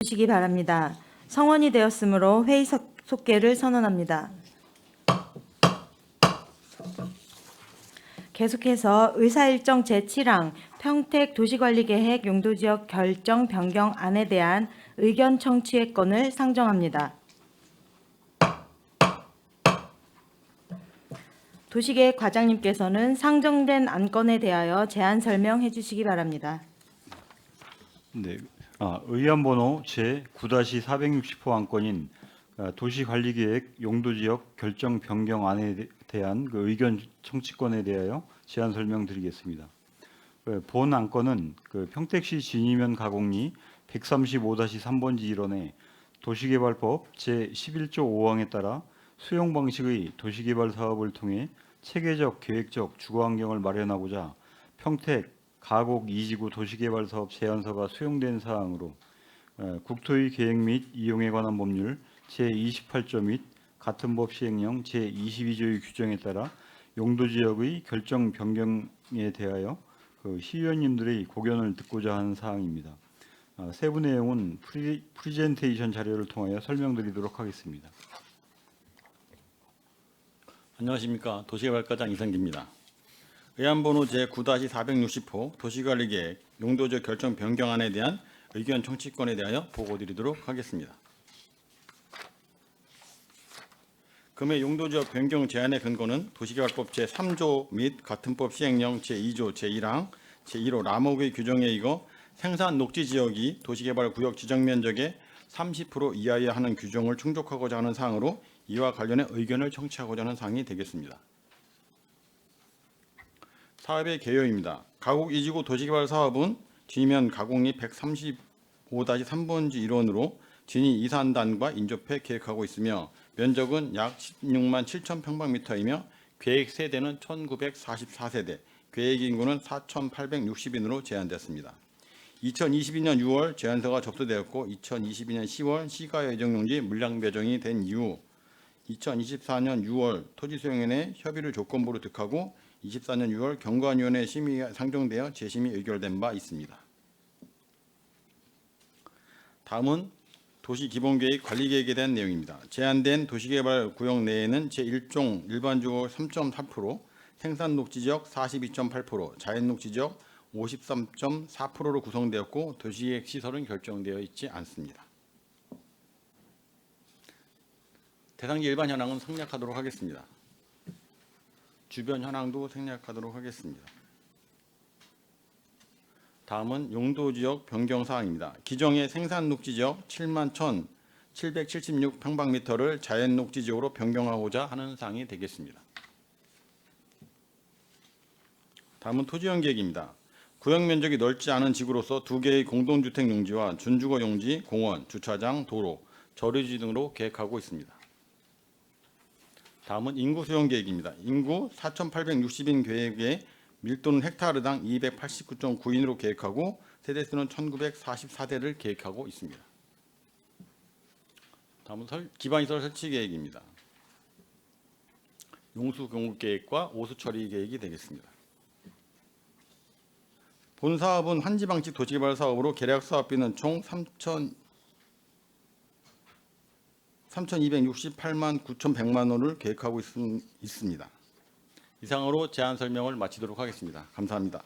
주시기 바랍니다. 성원이 되었으므로 회의 속개를 선언합니다. 계속해서 의사일정 제7항 평택 도시관리계획 용도지역 결정 변경안에 대한 의견 청취의 건을 상정합니다. 도시계획 과장님께서는 상정된 안건에 대하여 제안 설명해 주시기 바랍니다. 네, 의안 번호 제9-460호 안건인 도시관리계획 용도지역 결정 변경안에 대한 그 의견 청취권에 대하여 제안 설명드리겠습니다. 본 안건은 평택시 진이면 가곡리 135-3번지 1원의 도시개발법 제11조 5항에 따라 수용 방식의 도시개발 사업을 통해 체계적, 계획적 주거환경을 마련하고자 평택 가곡 2지구 도시개발 사업 제안서가 수용된 사항으로 국토의 계획 및 이용에 관한 법률 제28조 및 같은 법 시행령 제22조의 규정에 따라 용도지역의 결정 변경에 대하여 시의원님들의 고견을 듣고자 하는 사항입니다. 세부 내용은 프리젠테이션 자료를 통하여 설명드리도록 하겠습니다. 안녕하십니까. 도시개발과장 이성기입니다. 의안번호 제9-460호 도시관리계획 용도지역 결정 변경안에 대한 의견 청취권에 대하여 보고드리도록 하겠습니다. 금의 용도지역 변경 제안의 근거는 도시개발법 제3조 및 같은 법 시행령 제2조 제1항 제1호 라목의 규정에 의거 생산 녹지지역이 도시개발 구역 지정 면적의 30% 이하여야 하는 규정을 충족하고자 하는 사항으로 이와 관련해 의견을 청취하고자 하는 사항이 되겠습니다. 사업의 개요입니다. 가곡 2지구 도시개발 사업은 진이면 가곡리 135-3번지 1원으로 진이 이산단과 인접해 계획하고 있으며 면적은 약 16만 7천 평방미터이며 계획 세대는 1944세대, 계획 인구는 4,860인으로 제한되었습니다. 2022년 6월 제안서가 접수되었고 2022년 10월 시가 예정용지 물량 배정이 된 이후 2024년 6월 토지수용연회 협의를 조건부로 득하고 24년 6월 경관위원회 심의가 상정되어 재심의 의결된 바 있습니다. 다음은 도시기본계획 관리계획에 대한 내용입니다. 제한된 도시개발 구역 내에는 제1종 일반주거 3.4%, 생산녹지지역 42.8%, 자연녹지지역 53.4%로 구성되었고 도시계획 시설은 결정되어 있지 않습니다. 대상지 일반 현황은 생략하도록 하겠습니다. 주변 현황도 생략하도록 하겠습니다. 다음은 용도지역 변경 사항입니다. 기존의 생산녹지지역 7만 1,776 평방미터를 자연녹지지역으로 변경하고자 하는 사항이 되겠습니다. 다음은 토지용 계획입니다. 구역 면적이 넓지 않은 지구로서 2개의 공동주택 용지와 준주거 용지, 공원, 주차장, 도로, 저류지 등으로 계획하고 있습니다. 다음은 인구 수용 계획입니다. 인구 4,860인 계획에 밀도는 헥타르당 289.9인으로 계획하고 세대수는 1,944대를 계획하고 있습니다. 다음은 기반시설 설치 계획입니다. 용수 공급 계획과 오수 처리 계획이 되겠습니다. 본 사업은 한지 방식 도시개발 사업으로 계략 사업비는 총 3,268만 9,100만 원을 계획하고 있습니다. 이상으로 제안 설명을 마치도록 하겠습니다. 감사합니다.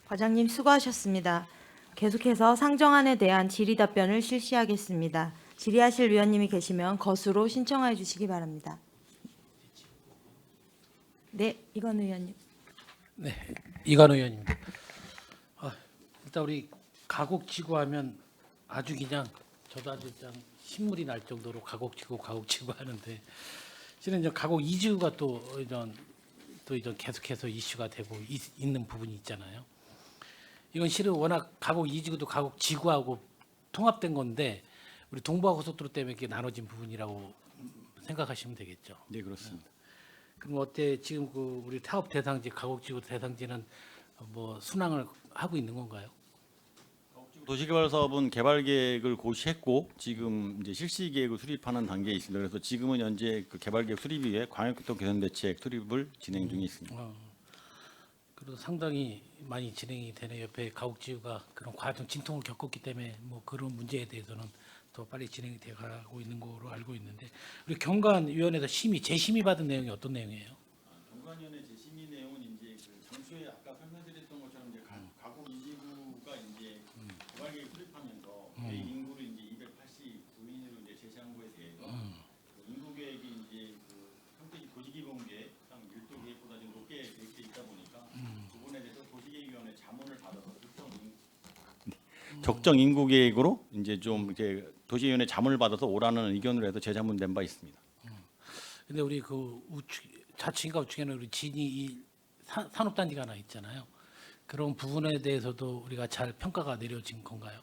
과장님 수고하셨습니다. 계속해서 상정안에 대한 질의 답변을 실시하겠습니다. 질의하실 위원님이 계시면 거수로 신청해 주시기 바랍니다. 네, 이건 의원님. 네, 이관우 의원입니다. 일단 우리 가곡지구 하면 아주 그냥 저도 아주 그냥 신물이 날 정도로 가곡지구 하는데 실은 이제 가곡 2지구가 또 이런 계속해서 이슈가 되고 있는 부분이 있잖아요. 이건 실은 워낙 가곡 2지구도 가곡 지구하고 통합된 건데 우리 동부고속도로 때문에 이렇게 나눠진 부분이라고 생각하시면 되겠죠. 네, 그렇습니다. 그럼 어때 지금 우리 사업 대상지 가곡지구 대상지는 뭐 순항을 하고 있는 건가요? 도시개발 사업은 개발 계획을 고시했고 지금 이제 실시 계획을 수립하는 단계에 있습니다. 그래서 지금은 현재 그 개발 계획 수립 위해 광역교통 개선 대책 수립을 진행 중에 있습니다. 그래도 상당히 많이 진행이 되네. 옆에 가옥지구가 그런 과정 진통을 겪었기 때문에 뭐 그런 문제에 대해서는 더 빨리 진행이 돼가고 있는 거로 알고 있는데 우리 경관위원회에서 재심의 받은 내용이 어떤 내용이에요? 경관위원회 재심의 내용은 이제 그 장소에 아까 설명드렸던 것처럼 이제 가곡 이지구가 이제 개발계획 수립하면서 매일 인구를 이제 289인으로 이제 제시한 거에 대해서 그 인구 계획이 이제 그 평택이 도시기본계획상 밀도 계획보다 좀 높게 계획돼 있다 보니까 그 부분에 대해서 도시계획위원회 자문을 받아서 적정 인구 계획으로 이제 좀 이렇게 도시위원회 자문을 받아서 오라는 의견으로 해서 재자문된 바 있습니다. 근데 우리 그 자치인가 우측에는 우리 진이 이 산업단지가 하나 있잖아요. 그런 부분에 대해서도 우리가 잘 평가가 내려진 건가요?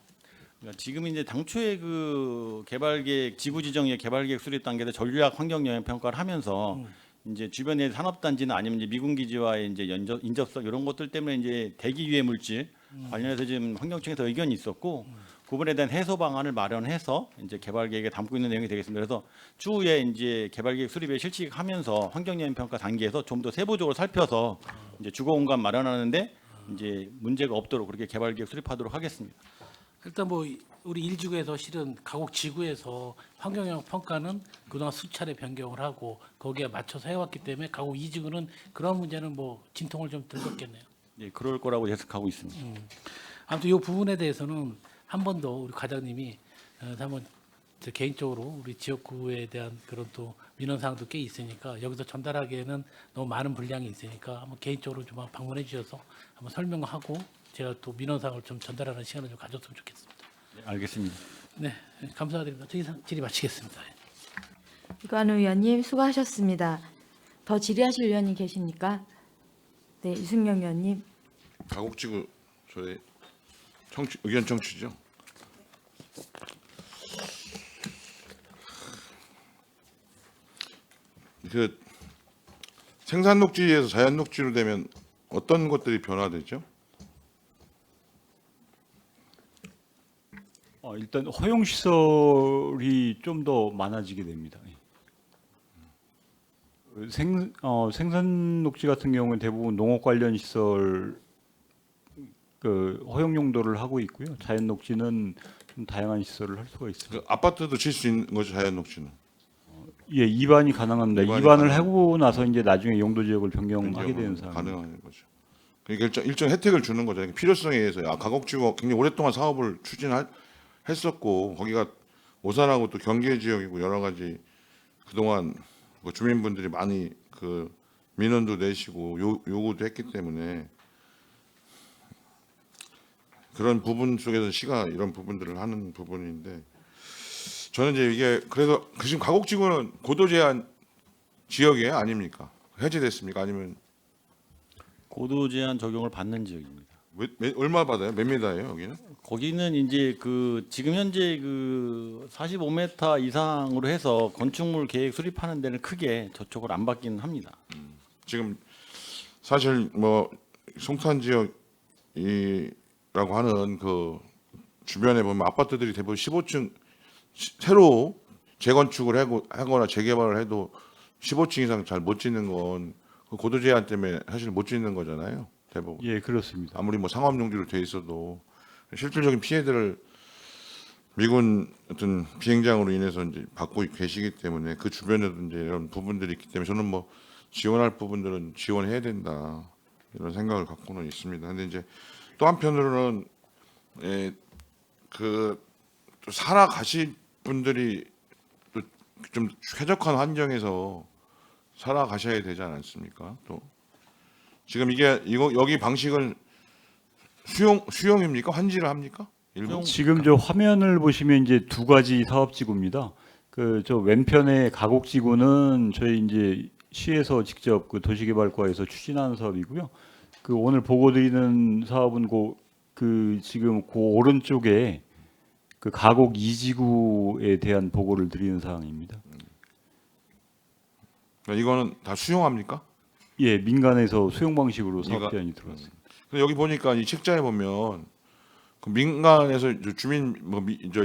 그러니까 지금 이제 당초에 그 개발계획 지구지정의 개발계획 수립 단계에서 전략 환경 영향 평가를 하면서 이제 주변의 산업단지나 아니면 이제 미군기지와의 이제 인접성 이런 것들 때문에 이제 대기 유해 물질 관련해서 지금 환경청에서 의견이 있었고 그 부분에 대한 해소 방안을 마련해서 이제 개발계획에 담고 있는 내용이 되겠습니다. 그래서 추후에 이제 개발계획 수립에 실시하면서 환경영향 평가 단계에서 좀 더 세부적으로 살펴서 이제 주거 공간 마련하는데 이제 문제가 없도록 그렇게 개발계획 수립하도록 하겠습니다. 일단 뭐 우리 1지구에서 실은 가곡 지구에서 환경영향 평가는 그동안 수차례 변경을 하고 거기에 맞춰서 해왔기 때문에 가곡 2지구는 그런 문제는 뭐 진통을 좀 들었겠네요. 예, 그럴 거라고 예측하고 있습니다. 아무튼 이 부분에 대해서는 한 번 더 우리 과장님이 한번 개인적으로 우리 지역구에 대한 그런 또 민원 사항도 꽤 있으니까 여기서 전달하기에는 너무 많은 분량이 있으니까 한번 개인적으로 좀 방문해 주셔서 한번 설명하고 제가 또 민원 사항을 좀 전달하는 시간을 좀 가졌으면 좋겠습니다. 네, 알겠습니다. 네, 감사드립니다. 저 이상 질의 마치겠습니다. 이관우 의원님 수고하셨습니다. 더 질의하실 의원님 계십니까? 네, 이승영 의원님. 가곡지구 저희 의견 청취죠. 그 생산 녹지에서 자연 녹지로 되면 어떤 것들이 변화되죠? 일단 허용 시설이 좀 더 많아지게 됩니다. 생산 녹지 같은 경우는 대부분 농업 관련 시설 그 허용 용도를 하고 있고요. 자연 녹지는 좀 다양한 시설을 할 수가 있습니다. 그 아파트도 질 수 있는 거죠, 자연 녹지는. 예, 입안이 가능합니다. 입안이 입안을 가능- 하고 나서 이제 나중에 용도 지역을 변경하게 되는 상황. 가능한 거죠. 그러니까 일정 혜택을 주는 거죠. 그러니까 필요성에 의해서 가곡지구가 굉장히 오랫동안 사업을 추진했었고 거기가 오산하고 또 경계 지역이고 여러 가지 그동안 그 주민분들이 많이 그 민원도 내시고 요구도 했기 때문에 그런 부분 속에서 시가 이런 부분들을 하는 부분인데 저는 이제 이게 그래서 지금 가곡지구는 고도 제한 지역에 아닙니까? 해제됐습니까? 아니면 고도 제한 적용을 받는 지역입니다. 얼마 받아요? 몇 미터예요 여기는? 거기는 이제 그 지금 현재 그 45m 이상으로 해서 건축물 계획 수립하는 데는 크게 저쪽을 안 받기는 합니다. 지금 사실 뭐 송탄 지역이라고 하는 그 주변에 보면 아파트들이 대부분 15층 새로 재건축을 하거나 재개발을 해도 15층 이상 잘 못 짓는 건 그 고도 제한 때문에 사실 못 짓는 거잖아요. 대부분. 예, 그렇습니다. 아무리 뭐 상업 용지로 돼 있어도 실질적인 피해들을 미군 어떤 비행장으로 인해서 이제 받고 계시기 때문에 그 주변에도 이제 이런 부분들이 있기 때문에 저는 뭐 지원할 부분들은 지원해야 된다 이런 생각을 갖고는 있습니다. 근데 이제 또 한편으로는 그 살아가실 분들이 또 좀 쾌적한 환경에서 살아가셔야 되지 않습니까? 또 지금 여기 방식은 수용입니까? 환지를 합니까? 일부? 지금 저 화면을 보시면 이제 두 가지 사업지구입니다. 그 저 왼편의 가곡지구는 저희 이제 시에서 직접 그 도시개발과에서 추진하는 사업이고요. 그 오늘 보고 드리는 사업은 그 지금 그 오른쪽에 그 가곡 2지구에 대한 보고를 드리는 사항입니다. 그러니까 이거는 다 수용합니까? 예, 민간에서 수용 방식으로 사업 민간- 제안이 들어왔습니다. 근데 여기 보니까 이 책자에 보면 그 민간에서 주민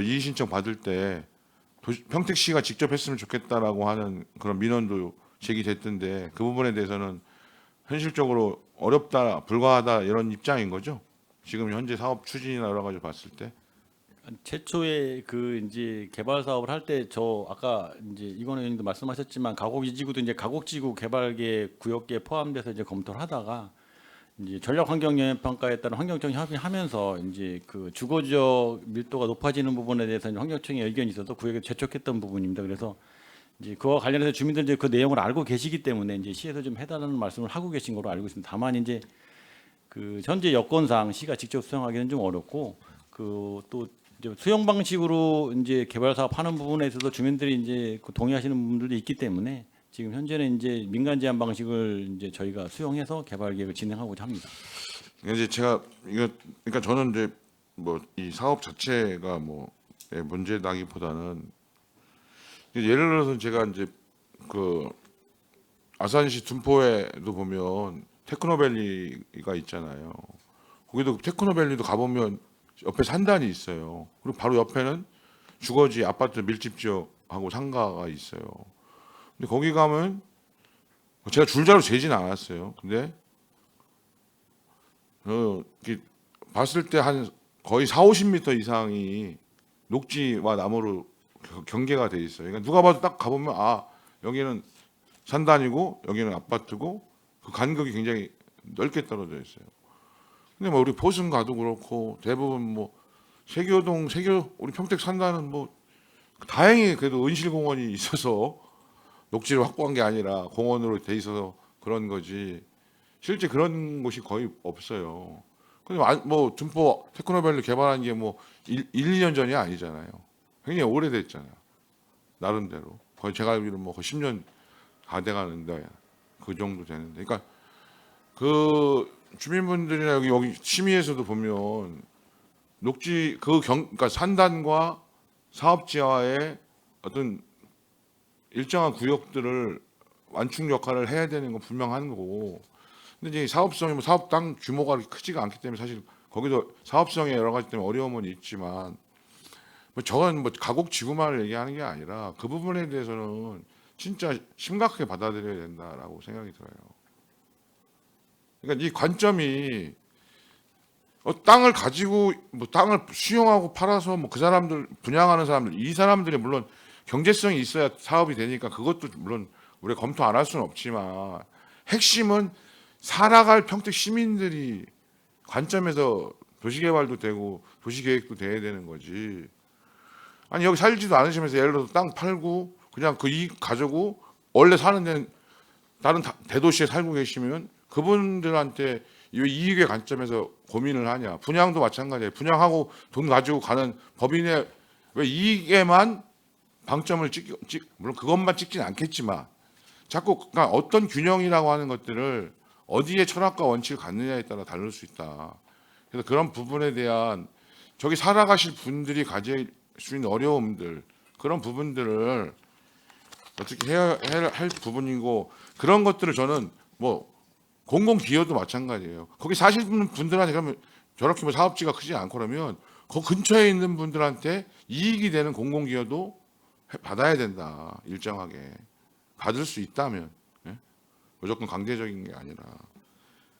이의 신청 받을 때 평택시가 직접 했으면 좋겠다라고 하는 그런 민원도 제기됐던데 그 부분에 대해서는 현실적으로 어렵다, 불가하다 이런 입장인 거죠. 지금 현재 사업 추진이나 여러 가지 봤을 때. 최초에 그 이제 개발 사업을 할 때 저 아까 이제 이건호 의원님도 말씀하셨지만 가곡 이지구도 이제 가곡지구 개발계 구역계에 포함돼서 이제 검토를 하다가 이제 전략 환경 영향 평가에 따른 환경청 협의하면서 이제 그 주거 지역 밀도가 높아지는 부분에 대해서 이제 환경청의 의견이 있어서 구역에 제촉했던 부분입니다. 그래서 이제 그와 관련해서 주민들 이제 그 내용을 알고 계시기 때문에 이제 시에서 좀 해달라는 말씀을 하고 계신 걸로 알고 있습니다. 다만 이제 그 현재 여건상 시가 직접 수용하기는 좀 어렵고 그 또 이제 수용 방식으로 이제 개발 사업 하는 부분에 있어서 주민들이 이제 그 동의하시는 부분들도 있기 때문에 지금 현재는 이제 민간 제한 방식을 이제 저희가 수용해서 개발 계획을 진행하고자 합니다. 이제 제가 이거 그러니까 저는 이제 뭐 이 사업 자체가 뭐 문제다기보다는 예를 들어서 제가 이제 그 아산시 둔포에도 보면 테크노밸리가 있잖아요. 거기도 테크노밸리도 가보면 옆에 산단이 있어요. 그리고 바로 옆에는 주거지 아파트 밀집 지역하고 상가가 있어요. 근데 거기 가면 제가 줄자로 재진 않았어요. 근데 이렇게 봤을 때 한 거의 4-50m 이상이 녹지와 나무로 경계가 돼 있어요. 그러니까 누가 봐도 딱 가보면 아 여기는 산단이고 여기는 아파트고 그 간격이 굉장히 넓게 떨어져 있어요. 근데 뭐 우리 보승 가도 그렇고 대부분 뭐 세교동 우리 평택 산단은 뭐 다행히 그래도 은실공원이 있어서 녹지를 확보한 게 아니라 공원으로 돼 있어서 그런 거지 실제 그런 곳이 거의 없어요. 근데 뭐 둔포 테크노밸리 개발한 게 뭐 1-2년 전이 아니잖아요. 굉장히 오래됐잖아요. 나름대로 거의 제가 알기로 뭐 거의 10년 다 돼가는데 그 정도 되는데, 그러니까 그 주민분들이나 여기 심의에서도 보면 녹지 그러니까 산단과 사업지와의 어떤 일정한 구역들을 완충 역할을 해야 되는 건 분명한 거고, 근데 이제 사업성이 뭐 사업 땅 규모가 크지가 않기 때문에 사실 거기도 사업성의 여러 가지 때문에 어려움은 있지만 뭐 저건 뭐 가곡 지구만을 얘기하는 게 아니라 그 부분에 대해서는 진짜 심각하게 받아들여야 된다라고 생각이 들어요. 그러니까 이 관점이 땅을 가지고 뭐 땅을 수용하고 팔아서 뭐 그 사람들 분양하는 사람들 이 사람들이 물론 경제성이 있어야 사업이 되니까 그것도 물론 우리가 검토 안 할 수는 없지만 핵심은 살아갈 평택 시민들이 관점에서 도시개발도 되고 도시계획도 돼야 되는 거지. 아니 여기 살지도 않으시면서 예를 들어서 땅 팔고 그냥 그 이익 가지고 원래 사는 데는 다른 대도시에 살고 계시면 그분들한테 이 이익의 관점에서 고민을 하냐. 분양도 마찬가지예요. 분양하고 돈 가지고 가는 법인의 왜 이익에만 방점을 물론 그것만 찍진 않겠지만 자꾸 그러니까 어떤 균형이라고 하는 것들을 어디에 철학과 원칙을 갖느냐에 따라 다를 수 있다. 그래서 그런 부분에 대한 저기 살아가실 분들이 가질 수 있는 어려움들 그런 부분들을 어떻게 해야 할 부분이고 그런 것들을 저는 뭐 공공기여도 마찬가지예요. 거기 사시는 분들한테 그러면 저렇게 뭐 사업지가 크지 않고 그러면 그 근처에 있는 분들한테 이익이 되는 공공기여도 받아야 된다. 일정하게 받을 수 있다면 무조건 강제적인 게 아니라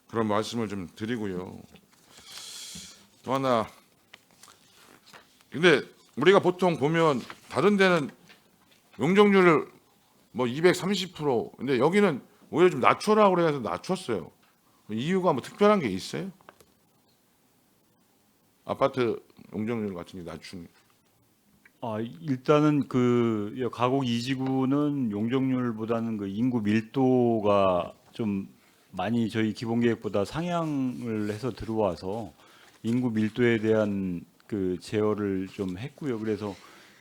그런 말씀을 좀 드리고요. 또 하나 근데 우리가 보통 보면 다른 데는 용적률을 뭐 230% 근데 여기는 오히려 좀 낮춰라고 그래서 낮췄어요. 이유가 뭐 특별한 게 있어요? 아파트 용적률 같은 게 낮춘 게. 일단은 그 가곡 이지구는 용적률보다는 그 인구 밀도가 좀 많이 저희 기본 계획보다 상향을 해서 들어와서 인구 밀도에 대한 그 제어를 좀 했고요. 그래서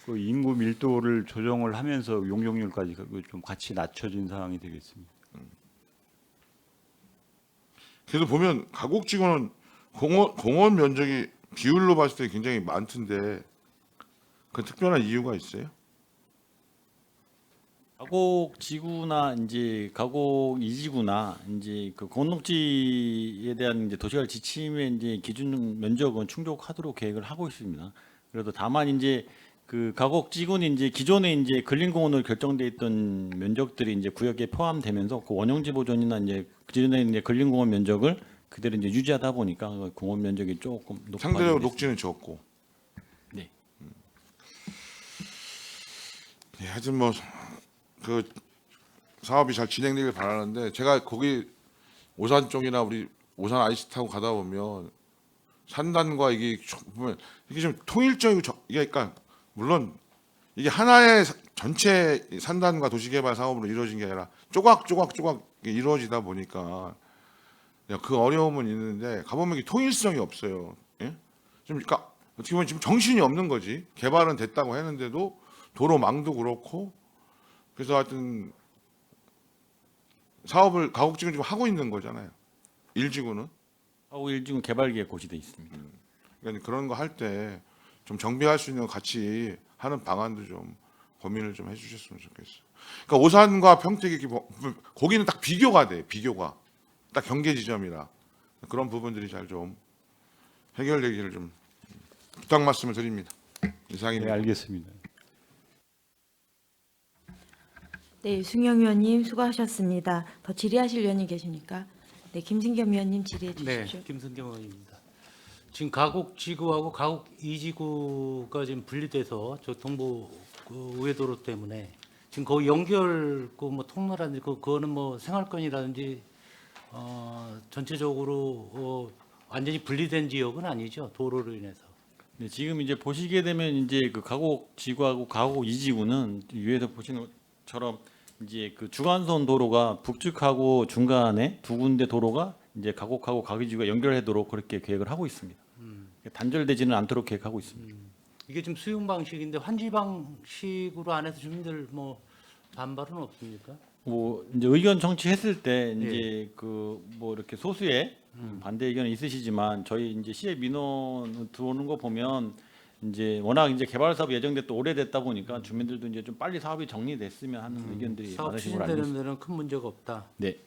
그 인구 밀도를 조정을 하면서 용적률까지 좀 같이 낮춰진 상황이 되겠습니다. 그래도 보면 가곡지구는 공원 면적이 비율로 봤을 때 굉장히 많던데 그 특별한 이유가 있어요? 가곡 지구나 이제 가곡 이지구나 이제 그 공농지에 대한 이제 도시개발 지침의 이제 기준 면적은 충족하도록 계획을 하고 있습니다. 그래도 다만 이제 그 가곡지구는 이제 기존에 이제 근린공원으로 결정돼 있던 면적들이 이제 구역에 포함되면서 그 원용지 보존이나 이제 기존에 이제 근린공원 면적을 그대로 이제 유지하다 보니까 그 공원 면적이 조금 높아지게 상대적으로 됐습니다. 녹지는 적고. 네. 예, 하여튼 뭐 그 사업이 잘 진행되길 바라는데 제가 거기 오산 쪽이나 우리 오산 아이스 타고 가다 보면 산단과 이게 보면 이게 좀 통일적이고 이게 그러니까 물론 이게 하나의 전체 산단과 도시개발 사업으로 이루어진 게 아니라 조각조각 이루어지다 보니까 그 어려움은 있는데 가보면 이게 통일성이 없어요. 예? 좀 그러니까 어떻게 보면 지금 정신이 없는 거지. 개발은 됐다고 했는데도 도로망도 그렇고 그래서 하여튼 사업을 가곡지구는 지금 하고 있는 거잖아요. 일지구는. 가곡 일지구 개발계획 고시돼 있습니다. 그러니까 그런 거 할 때 좀 정비할 수 있는 거 같이 하는 방안도 좀 고민을 좀 해주셨으면 좋겠어요. 그러니까 오산과 평택이 이렇게 거기는 딱 비교가 돼. 비교가 딱 경계 지점이라 그런 부분들이 잘 좀 해결되기를 좀 부탁 말씀을 드립니다. 네, 이상입니다. 알겠습니다. 네, 승영 위원님 수고하셨습니다. 더 질의하실 위원님 계십니까? 네, 김승겸 위원님 질의해 네, 주십시오. 김승경 의원입니다. 지금 가곡 지구하고 가곡 2지구가 지금 분리돼서 저 동부 그 우회도로 때문에 지금 거기 연결 그뭐 통로라든지 그거는 뭐 생활권이라든지 전체적으로 완전히 분리된 지역은 아니죠, 도로로 인해서. 네, 지금 이제 보시게 되면 이제 그 가곡 지구하고 가곡 2지구는 위에서 보시는 것처럼 이제 그 주간선 도로가 북측하고 중간에 두 군데 도로가 이제 가곡하고 가곡 2지구가 연결하도록 그렇게 계획을 하고 있습니다. 단절되지는 않도록 계획하고 있습니다. 이게 지금 수용 방식인데 환지 방식으로 안 해서 주민들 뭐 반발은 없습니까? 뭐 이제 의견 청취했을 때 예. 이제 그 뭐 이렇게 소수의 반대 의견은 있으시지만 저희 이제 시의 민원 들어오는 거 보면 이제 워낙 이제 개발 사업 예정됐다 오래됐다 보니까 주민들도 이제 좀 빨리 사업이 정리됐으면 하는 의견들이 사업 많으신 걸로 알고 추진되는 있습니다. 데는 큰 문제가 없다. 네.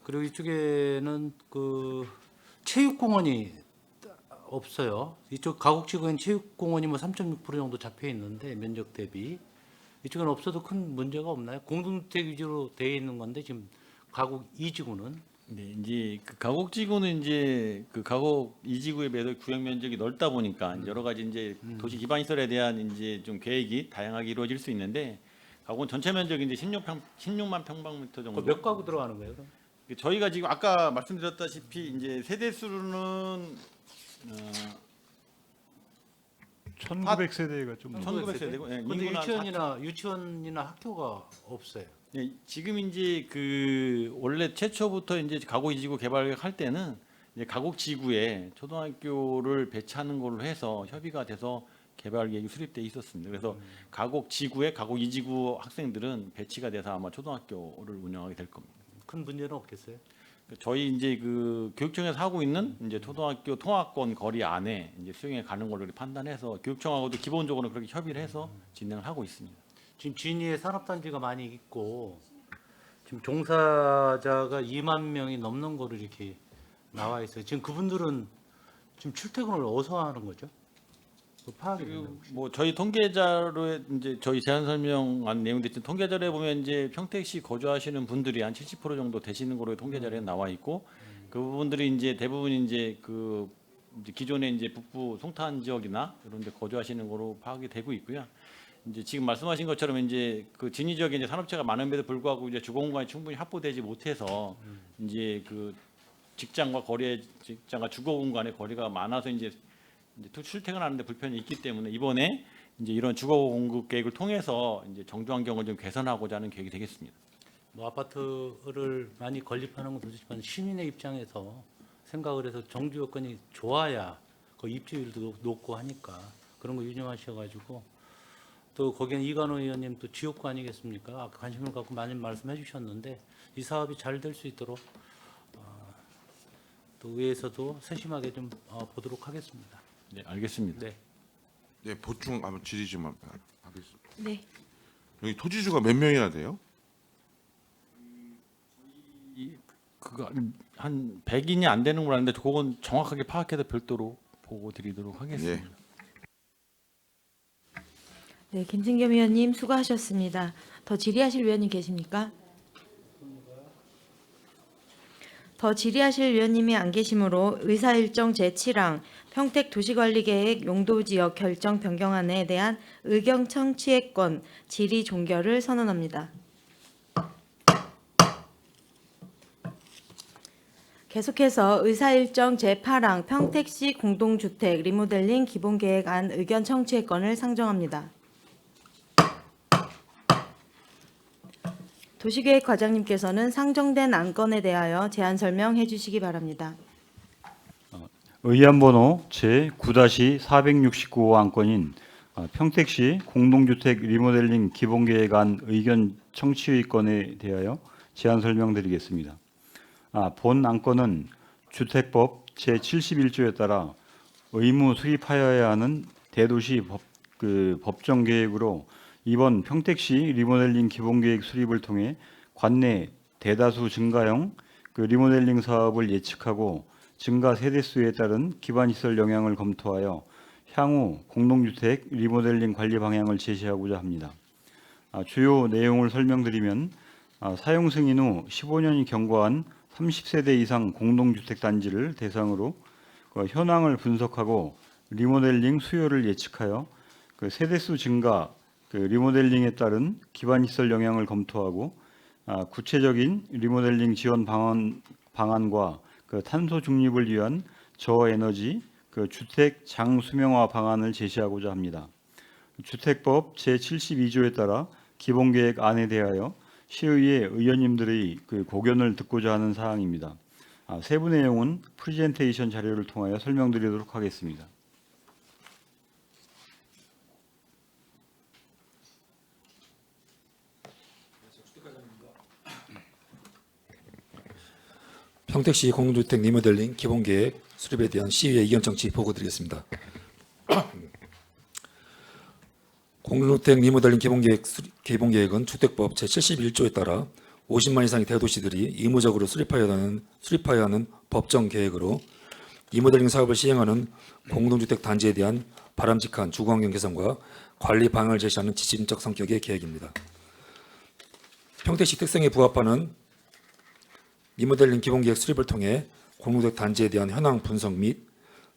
그리고 이쪽에는 그 체육공원이 없어요. 이쪽 가곡지구엔 체육공원이 뭐 3.6% 정도 잡혀 있는데 면적 대비 이쪽은 없어도 큰 문제가 없나요? 공동주택 위주로 되어 있는 건데 지금 가곡 2지구는 네, 이제 그 가곡지구는 이제 그 가곡 2지구에 비해서 구역 면적이 넓다 보니까 여러 가지 이제 도시 기반 시설에 대한 이제 좀 계획이 다양하게 이루어질 수 있는데 가곡은 전체 면적이 이제 16만 평방미터 정도. 몇 가구 들어가는 거예요? 그럼? 저희가 지금 아까 말씀드렸다시피 이제 세대 수는 1900세대가 좀 1900세대고 예, 근데 인구는 유치원이나 학교가 없어요. 예, 지금 이제 그 원래 최초부터 이제 가곡 2지구 개발할 때는 이제 가곡 지구에 초등학교를 배치하는 걸로 해서 협의가 돼서 개발 계획이 수립돼 있었습니다. 그래서 가곡 지구에 가곡 2지구 학생들은 배치가 돼서 아마 초등학교를 운영하게 될 겁니다. 큰 문제는 없겠어요? 저희 이제 그 교육청에서 하고 있는 이제 초등학교 통학권 거리 안에 이제 수용해 가는 걸로 판단해서 교육청하고도 기본적으로 그렇게 협의를 해서 진행을 하고 있습니다. 지금 진위에 산업단지가 많이 있고 지금 종사자가 2만 명이 넘는 거로 이렇게 나와 있어요. 지금 그분들은 지금 출퇴근을 어디서 하는 거죠? 그 파악이 되나요? 그리고 뭐 저희 통계 자료에 이제 저희 제안 설명안 내용도 있지만 통계 자료에 보면 이제 평택시 거주하시는 분들이 한 70% 정도 되시는 거로 통계 자료에 나와 있고 그 부분들이 이제 대부분 이제 그 이제 기존에 이제 북부 송탄 지역이나 이런 데 거주하시는 거로 파악이 되고 있고요. 이제 지금 말씀하신 것처럼 이제 그 진위 지역에 이제 산업체가 많은데도 불구하고 이제 주거 공간이 충분히 확보되지 못해서 이제 그 직장과 주거 공간의 거리가 많아서 이제 출퇴근하는데 불편이 있기 때문에 이번에 이제 이런 주거 공급 계획을 통해서 이제 정주 환경을 좀 개선하고자 하는 계획이 되겠습니다. 뭐 아파트를 많이 건립하는 건 그렇지만 시민의 입장에서 생각을 해서 정주 여건이 좋아야 그 입주율도 높고 하니까 그런 거 유념하셔가지고 또 거기는 이관호 의원님 또 지역구 아니겠습니까? 아까 관심을 갖고 많이 말씀해 주셨는데 이 사업이 잘 될 수 있도록 또 의회에서도 세심하게 좀 보도록 하겠습니다. 네, 알겠습니다. 네. 네, 보충 한번 질의 좀 하겠습니다. 네, 여기 토지주가 몇 명이나 돼요? 그거 한 100인이 안 되는 걸 아는데 그건 정확하게 파악해서 별도로 보고 드리도록 하겠습니다. 네, 김승겸 위원님 수고하셨습니다. 더 질의하실 위원님 계십니까? 더 질의하실 위원님이 안 계시므로 의사일정 제7항 평택 도시관리계획 용도지역 결정 변경안에 대한 의견 청취권 질의 종결을 선언합니다. 계속해서 의사일정 제8항 평택시 공동주택 리모델링 기본계획안 의견 청취권을 상정합니다. 도시계획 과장님께서는 상정된 안건에 대하여 제안 설명해 주시기 바랍니다. 의안번호 제9-469호 안건인 평택시 공동주택 리모델링 기본계획안 의견 청취의건에 대하여 제안 설명드리겠습니다. 본 안건은 주택법 제71조에 따라 의무 수립하여야 하는 대도시 법정 계획으로 이번 평택시 리모델링 기본계획 수립을 통해 관내 대다수 증가형 리모델링 사업을 예측하고 증가 세대수에 따른 기반시설 영향을 검토하여 향후 공동주택 리모델링 관리 방향을 제시하고자 합니다. 주요 내용을 설명드리면 사용 승인 후 15년이 경과한 30세대 이상 공동주택 단지를 대상으로 현황을 분석하고 리모델링 수요를 예측하여 세대수 증가 리모델링에 따른 기반시설 영향을 검토하고 구체적인 리모델링 지원 방안과 탄소 중립을 위한 저에너지 주택 장수명화 방안을 제시하고자 합니다. 주택법 제72조에 따라 기본계획안에 대하여 시의회 의원님들의 고견을 듣고자 하는 사항입니다. 세부 내용은 프리젠테이션 자료를 통하여 설명드리도록 하겠습니다. 평택시 공동주택 리모델링 기본계획 수립에 대한 시의회 의견 청취 보고 드리겠습니다. 공동주택 리모델링 기본계획은 주택법 제71조에 따라 50만 이상의 대도시들이 의무적으로 수립하여야 하는 법정 계획으로 리모델링 사업을 시행하는 공동주택 단지에 대한 바람직한 주거환경 개선과 관리 방향을 제시하는 지침적 성격의 계획입니다. 평택시 특성에 부합하는 리모델링 기본계획 수립을 통해 공동주택 단지에 대한 현황 분석 및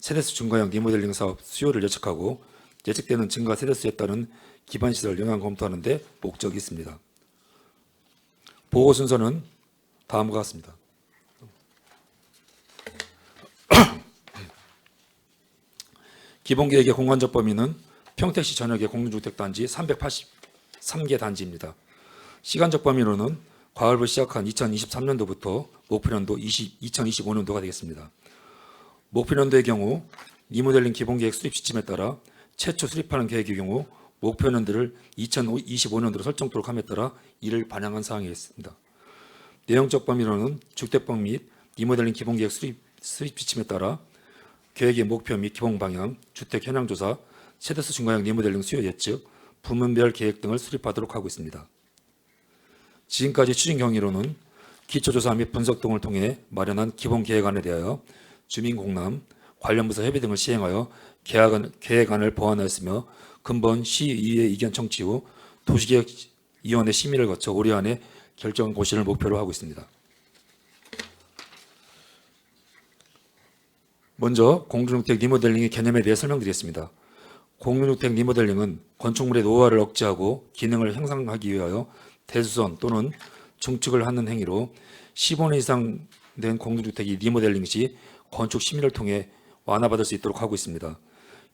세대수 증가형 리모델링 사업 수요를 예측하고 예측되는 증가 세대수에 따른 기반시설 영향 검토하는 데 목적이 있습니다. 보고 순서는 다음과 같습니다. 기본계획의 공간적 범위는 평택시 전역의 공동주택 단지 383개 단지입니다. 시간적 범위로는 과업을 시작한 2023년도부터 목표년도 2025년도가 되겠습니다. 목표년도의 경우 리모델링 기본계획 수립 시점에 따라 최초 수립하는 계획의 경우 목표년도를 2025년도로 설정토록 함에 따라 이를 반영한 사항이었습니다. 내용적 범위로는 주택법 및 리모델링 기본계획 수립 시점에 따라 계획의 목표 및 기본 방향, 주택 현황 조사, 세대수 증가형 리모델링 수요 예측, 부문별 계획 등을 수립하도록 하고 있습니다. 지금까지 추진 경위로는 기초조사 및 분석 등을 통해 마련한 기본 계획안에 대하여 주민공람, 관련 부서 협의 등을 시행하여 계획안을 보완하였으며 근본 시의회 의견 청취 후 도시계획위원회 심의를 거쳐 올해 안에 결정 고시를 목표로 하고 있습니다. 먼저 공동주택 리모델링의 개념에 대해 설명드리겠습니다. 공동주택 리모델링은 건축물의 노후화를 억제하고 기능을 향상하기 위하여 대수선 또는 중축을 하는 행위로 15년 이상 된 공동주택이 리모델링 시 건축 심의를 통해 완화받을 수 있도록 하고 있습니다.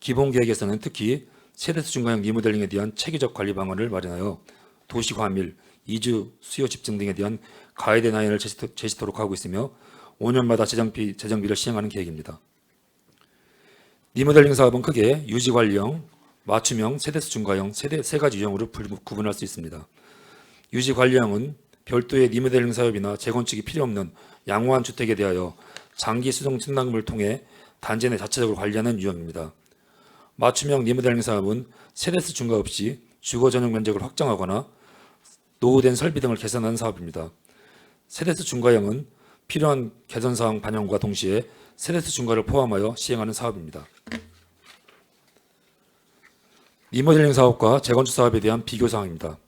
기본계획에서는 특히 세대수 증가형 리모델링에 대한 체계적 관리 방안을 마련하여 도시 과밀, 이주 수요 집중 등에 대한 가이드 라인을 제시토록 하고 있으며 5년마다 재정비를 시행하는 계획입니다. 리모델링 사업은 크게 유지관리형, 맞춤형, 세대수 증가형 세 가지 유형으로 구분할 수 있습니다. 유지관리형은 별도의 리모델링 사업이나 재건축이 필요 없는 양호한 주택에 대하여 장기 수송 충당금을 통해 단지 내 자체적으로 관리하는 유형입니다. 맞춤형 리모델링 사업은 세대수 증가 없이 주거 전용 면적을 확장하거나 노후된 설비 등을 개선하는 사업입니다. 세대수 증가형은 필요한 개선 사항 반영과 동시에 세대수 증가를 포함하여 시행하는 사업입니다. 리모델링 사업과 재건축 사업에 대한 비교 사항입니다.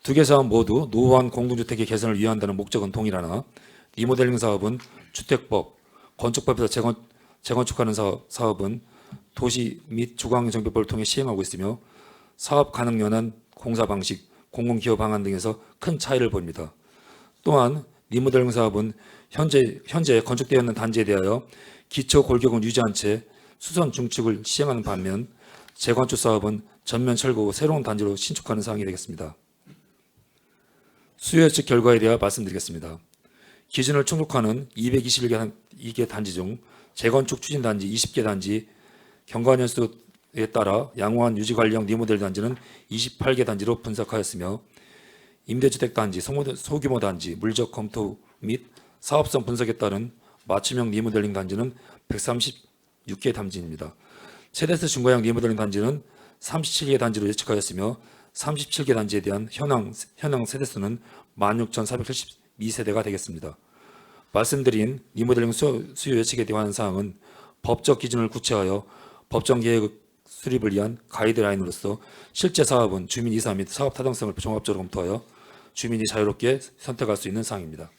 두 개 사업 모두 노후한 공동주택의 개선을 위한다는 목적은 동일하나 리모델링 사업은 주택법, 건축법에서 재건축하는 사업은 도시 및 주거환경정비법을 통해 시행하고 있으며 사업 가능 연한 공사 방식, 공공기여 방안 등에서 큰 차이를 보입니다. 또한 리모델링 사업은 현재 건축되어 있는 단지에 대하여 기초 골격은 유지한 채 수선 중축을 시행하는 반면 재건축 사업은 전면 철거 후 새로운 단지로 신축하는 사항이 되겠습니다. 수요 예측 결과에 대해 말씀드리겠습니다. 기준을 충족하는 221개 단지 중 재건축 추진 단지 20개 단지, 경과년수에 따라 양호한 유지관리형 리모델 단지는 28개 단지로 분석하였으며 임대주택 단지, 소규모 단지, 물적 검토 및 사업성 분석에 따른 맞춤형 리모델링 단지는 136개 단지입니다. 세대수 중과형 리모델링 단지는 37개 단지로 예측하였으며 37개 단지에 대한 현황 세대수는 16,472세대가 되겠습니다. 말씀드린 리모델링 수요 예측에 대한 사항은 법적 기준을 구체하여 법정 계획 수립을 위한 가이드라인으로서 실제 사업은 주민 이사 및 사업 타당성을 종합적으로 검토하여 주민이 자유롭게 선택할 수 있는 사항입니다.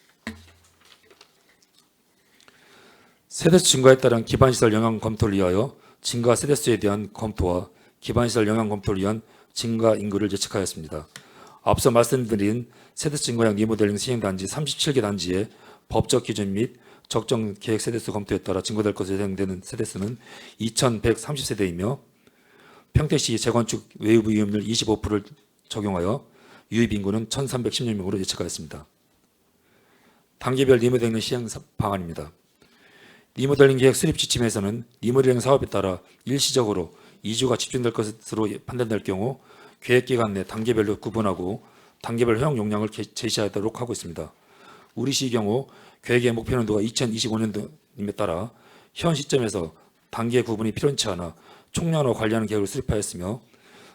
세대수 증가에 따른 기반시설 영향 검토를 위하여 증가 세대수에 대한 검토와 기반시설 영향 검토를 위한 증가 인구를 예측하였습니다. 앞서 말씀드린 세대수 증가형 리모델링 시행단지 37개 단지의 법적 기준 및 적정 계획 세대수 검토에 따라 증가될 것으로 예상되는 세대수는 2,130세대이며 평택시 재건축 외부 이용률 25%를 적용하여 유입 인구는 1,310여 명으로 예측하였습니다. 단계별 리모델링 시행 방안입니다. 리모델링 계획 수립 지침에서는 리모델링 사업에 따라 일시적으로 이주가 집중될 것으로 판단될 경우 계획 기간 내 단계별로 구분하고 단계별 허용 용량을 제시하도록 하고 있습니다. 우리시 경우 계획의 목표 연도가 2025년도임에 따라 현 시점에서 단계 구분이 필요치 않아 총량으로 관리하는 계획을 수립하였으며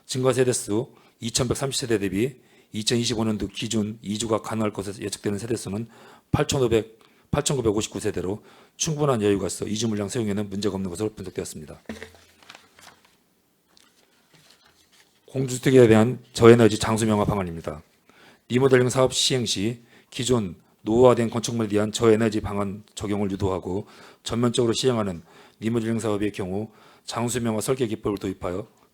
증가 세대수 2,130세대 대비 2025년도 기준 이주가 가능할 것으로 예측되는 세대수는 8,959세대로 충분한 여유가 있어 이주 물량 사용에는 문제가 없는 것으로 분석되었습니다. 공주주택에 대한 저에너지 장수명화 방안입니다. 리모델링 사업 시행 시 기존 노후화된 건축물에 대한 저에너지 방안 적용을 유도하고 전면적으로 시행하는 리모델링 사업의 경우 장수명화 설계 기법을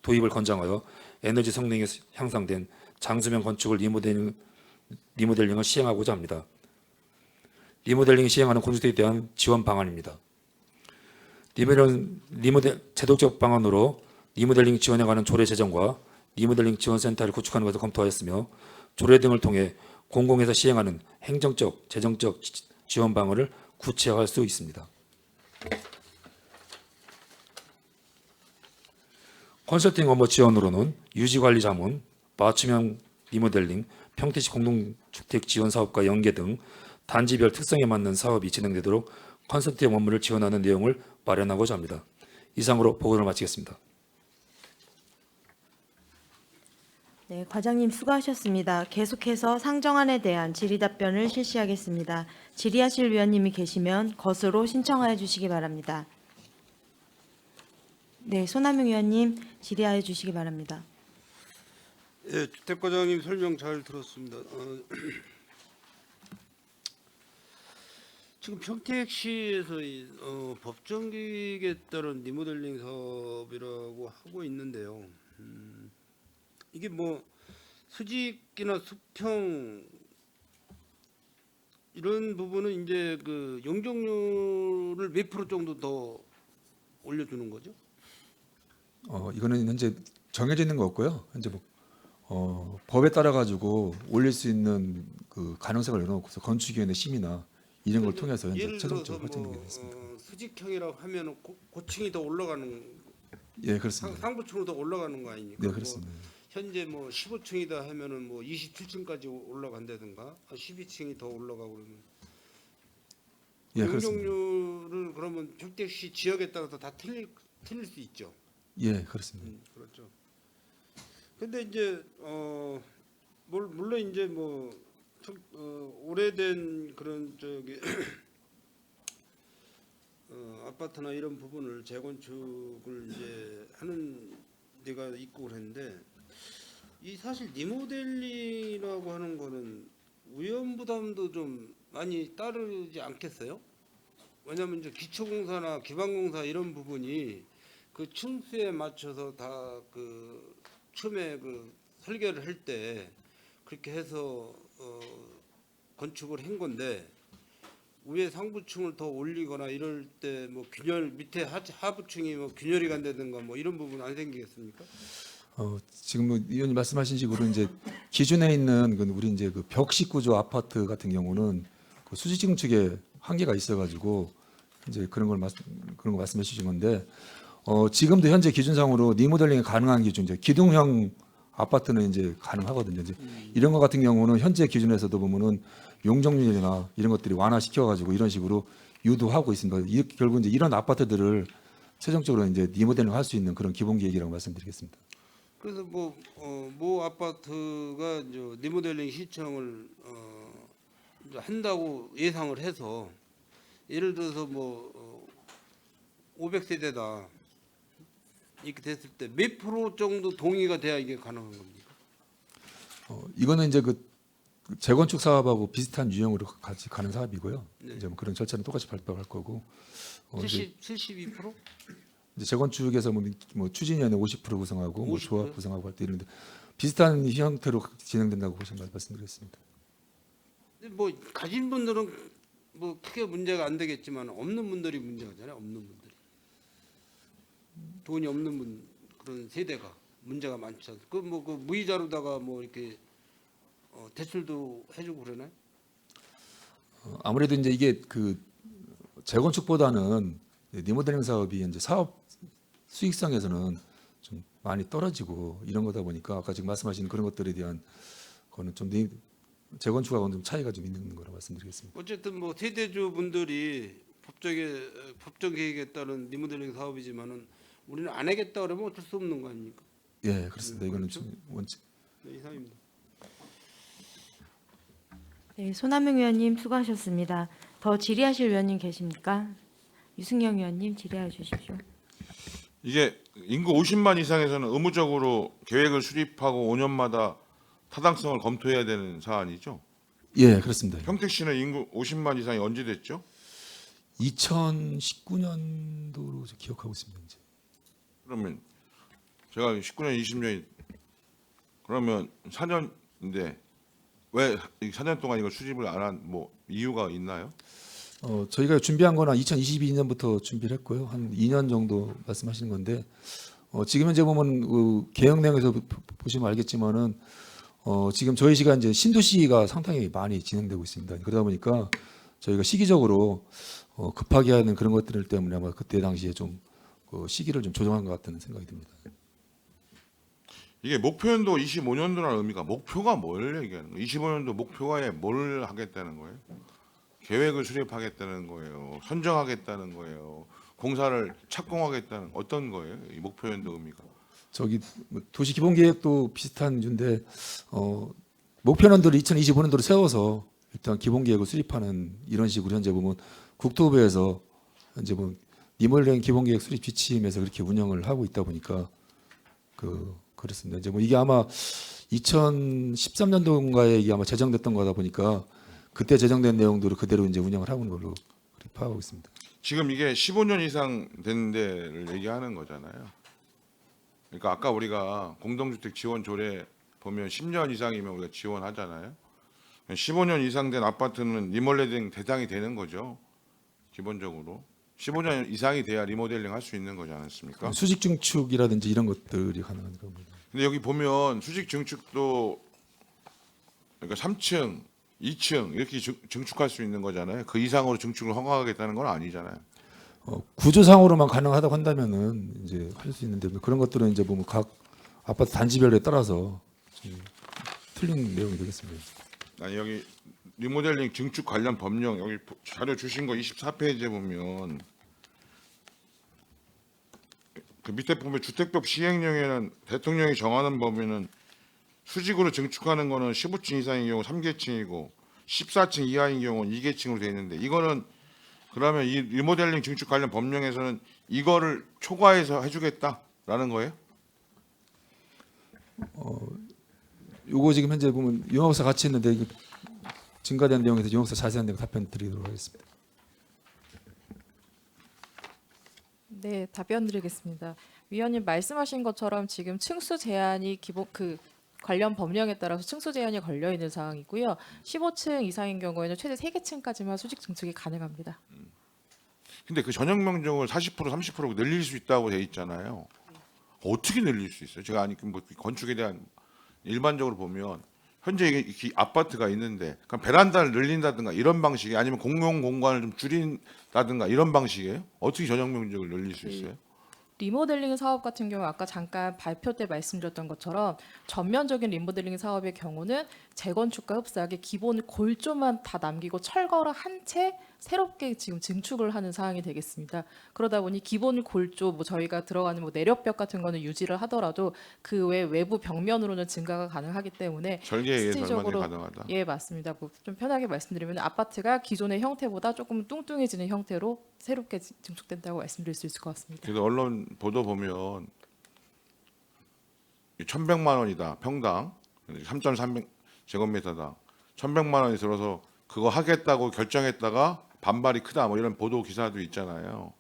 도입을 권장하여 에너지 성능이 향상된 장수명 건축을 리모델링을 시행하고자 합니다. 리모델링 시행하는 공주주택에 대한 지원 방안입니다. 제도적 방안으로 리모델링 지원에 관한 조례 제정과 리모델링 지원센터를 구축하는 것을 검토하였으며 조례 등을 통해 공공에서 시행하는 행정적, 재정적 지원 방안을 구체화할 수 있습니다. 컨설팅 업무 지원으로는 유지관리 자문, 맞춤형 리모델링, 평택시 공동주택 지원 사업과 연계 등 단지별 특성에 맞는 사업이 진행되도록 컨설팅 업무를 지원하는 내용을 마련하고자 합니다. 이상으로 보고를 마치겠습니다. 네, 과장님 수고하셨습니다. 계속해서 상정안에 대한 질의 답변을 실시하겠습니다. 질의하실 위원님이 계시면 것으로 신청하여 주시기 바랍니다. 네, 손남용 위원님 질의하여 주시기 바랍니다. 예, 주택과장님 설명 잘 들었습니다. 지금 평택시에서 법정 계획에 따른 리모델링 사업이라고 하고 있는데요. 이게 뭐 수직이나 수평 이런 부분은 이제 그 용적률을 몇 프로 정도 더 올려주는 거죠? 이거는 현재 정해져 있는 거 없고요. 현재 법에 따라 가지고 올릴 수 있는 그 가능성을 열어놓고서 건축위원회 심의나 이런 걸 통해서 현재 예를 들어서 최종적으로 결정되게 됐습니다. 수직형이라고 하면 고층이 더 올라가는 예, 그렇습니다. 상부층으로 더 올라가는 거 아닙니까? 네, 그렇습니다. 현재 뭐 15층이다 하면은 뭐 27층까지 올라간다든가 12층이 더 올라가고 그러면 예, 그렇습니다. 용적률을 그러면 평택시 지역에 따라서 다 틀릴 수 있죠. 예, 그렇습니다. 그렇죠. 근데 이제 물론 이제 뭐 오래된 그런 저기 아파트나 이런 부분을 재건축을 이제 하는 내가 입고 그랬는데 이 사실 리모델링이라고 하는 거는 위험 부담도 좀 많이 따르지 않겠어요? 왜냐하면 이제 기초공사나 기반공사 이런 부분이 그 층수에 맞춰서 다 그 처음에 그 설계를 할 때 그렇게 해서 건축을 한 건데 위에 상부층을 더 올리거나 이럴 때 뭐 균열 밑에 하부층이 뭐 균열이 간다든가 뭐 이런 부분 안 생기겠습니까? 지금 뭐 의원님 말씀하신 식으로 이제 기준에 있는 그 우리 이제 그 벽식 구조 아파트 같은 경우는 그 수지 증축에 한계가 있어가지고 이제 그런 거 말씀해 주신 건데 지금도 현재 기준상으로 리모델링이 가능한 기준 이제 기둥형 아파트는 이제 가능하거든요. 이제 이런 거 같은 경우는 현재 기준에서도 보면은 용적률이나 이런 것들이 완화시켜가지고 이런 식으로 유도하고 있습니다. 결국 이제 이런 아파트들을 최종적으로 이제 리모델링 할 수 있는 그런 기본 계획이라고 말씀드리겠습니다. 그래서 모 아파트가 이제 리모델링 시청을 이제 한다고 예상을 해서 예를 들어서 500세대다 이렇게 됐을 때 몇 프로 정도 동의가 돼야 이게 가능한 겁니까? 이거는 이제 그 재건축 사업하고 비슷한 유형으로 같이 가는 사업이고요. 네. 이제 뭐 그런 절차는 똑같이 발표할 거고. 이제 72%? 이제 재건축에서 뭐 추진위원회 50% 구성하고 뭐 50%? 조합 구성하고 할 때 이런데 비슷한 형태로 진행된다고 보시면 말씀드리겠습니다. 근데 뭐 가진 분들은 뭐 크게 문제가 안 되겠지만 없는 분들이 문제잖아요. 없는 분들이 돈이 없는 분 그런 세대가 문제가 많지 않습니까? 그 무이자로다가 뭐 이렇게 대출도 해주고 그러나요? 아무래도 이제 이게 그 재건축보다는 리모델링 사업이 이제 사업 수익성에서는 좀 많이 떨어지고 이런 거다 보니까 아까 지금 말씀하신 그런 것들에 대한 거는 좀 재건축하고는 좀 차이가 좀 있는 거라고 말씀드리겠습니다. 어쨌든 뭐 세대주 분들이 법정 계획에 따른 리모델링 사업이지만은 우리는 안 하겠다 그러면 어쩔 수 없는 거 아닙니까? 예, 그렇습니다. 이거는 그렇죠? 좀 원칙. 네, 이상입니다. 네, 손한명 의원님 수고하셨습니다. 더 질의하실 의원님 계십니까? 유승영 의원님 질의해 주십시오. 이게 인구 50만 이상에서는 의무적으로 계획을 수립하고 5년마다 타당성을 검토해야 되는 사안이죠. 예, 그렇습니다. 평택시는 인구 50만 이상이 언제 됐죠? 2019년도로 기억하고 있습니다. 이제. 그러면 제가 19년, 20년이 그러면 4년인데 왜 4년 동안 이걸 수립을 안 한 뭐 이유가 있나요? 저희가 준비한 거는 2022년부터 준비를 했고요. 한 2년 정도 말씀하시는 건데 지금 현재 보면 그 개혁 내용에서 보시면 알겠지만은 지금 저희 시가 이제 신도시가 상당히 많이 진행되고 있습니다. 그러다 보니까 저희가 시기적으로 급하게 하는 그런 것들 때문에 아마 그때 당시에 좀 시기를 좀 조정한 것 같다는 생각이 듭니다. 이게 목표연도 25년도라는 의미가 목표가 뭘 얘기하는 거예요? 25년도 목표가에 뭘 하겠다는 거예요? 계획을 수립하겠다는 거예요? 선정하겠다는 거예요? 공사를 착공하겠다는 어떤 거예요? 이 목표연도 의미가? 저기 뭐 도시기본계획도 비슷한 주인데 목표년도를 2025년도로 세워서 일단 기본계획을 수립하는 이런 식으로 현재 보면 국토부에서 현재 보면 리모델링 기본계획 수립 지침에서 그렇게 운영을 하고 있다 보니까 그렇습니다. 이제 뭐 이게 아마 2013년도인가에 이게 아마 제정됐던 거다 보니까 그때 제정된 내용들을 그대로 이제 운영을 하고 있는 걸로 그렇게 파악하고 있습니다. 지금 이게 15년 이상 된 데를 얘기하는 거잖아요. 그러니까 아까 우리가 공동주택 지원 조례 보면 10년 이상이면 우리가 지원하잖아요. 15년 이상 된 아파트는 리모델링 대상이 되는 거죠. 기본적으로 15년 이상이 돼야 리모델링 할 수 있는 거지 않습니까? 수직 증축이라든지 이런 것들이 가능한 겁니다. 근데 여기 보면 수직 증축도 그러니까 3층, 2층 이렇게 증축할 수 있는 거잖아요. 그 이상으로 증축을 허가하겠다는 건 아니잖아요. 구조상으로만 가능하다고 한다면은 이제 할 수 있는데 그런 것들은 이제 보면 각 아파트 단지별에 따라서 좀 틀린 내용이 되겠습니다. 아니 여기 리모델링 증축 관련 법령 여기 자료 주신 거 24페이지에 보면 그 밑에 보면 주택법 시행령에는 대통령이 정하는 범위는 수직으로 증축하는 거는 15층 이상인 경우 3계층이고 14층 이하인 경우는 2계층으로 되어 있는데 이거는 그러면 이 리모델링 증축 관련 법령에서는 이거를 초과해서 해주겠다라는 거예요? 요거 지금 현재 보면 용역사 같이 있는데 이게 증가된 내용에서 용역사 자세한 내용 답변 드리도록 하겠습니다. 네, 답변 드리겠습니다. 위원님 말씀하신 것처럼 지금 층수 제한이 기본 관련 법령에 따라서 층수 제한이 걸려 있는 상황이고요. 15층 이상인 경우에는 최대 3개 층까지만 수직 증축이 가능합니다. 근데 그 전용 면적을 40% 30% 늘릴 수 있다고 돼 있잖아요. 어떻게 늘릴 수 있어요? 제가 아니 뭐 건축에 대한 일반적으로 보면 현재 이게 아파트가 있는데 그럼 베란다를 늘린다든가 이런 방식이 아니면 공용 공간을 좀 줄인다든가 이런 방식이에요? 어떻게 전용 면적을 늘릴 수 있어요? 리모델링 사업 같은 경우 아까 잠깐 발표 때 말씀드렸던 것처럼 전면적인 리모델링 사업의 경우는 재건축과 흡사하게 기본 골조만 다 남기고 철거를 한 채 새롭게 지금 증축을 하는 상황이 되겠습니다. 그러다 보니 기본 골조 뭐 저희가 들어가는 뭐 내력벽 같은 거는 유지를 하더라도 그 외 외부 벽면으로는 증가가 가능하기 때문에 절개에 의해서 얼마나 실질적으로 가능하다. 예, 맞습니다. 뭐좀 편하게 말씀드리면 아파트가 기존의 형태보다 조금 뚱뚱해지는 형태로 새롭게 증축된다고 말씀드릴 수 있을 것 같습니다. 그래서 언론 보도 보면 1,100만 원이다 평당 3,300 제곱미터당 1,100만 원이 들어서 그거 하겠다고 결정했다가 반발이 크다 뭐 이런 보도 기사도 있잖아요.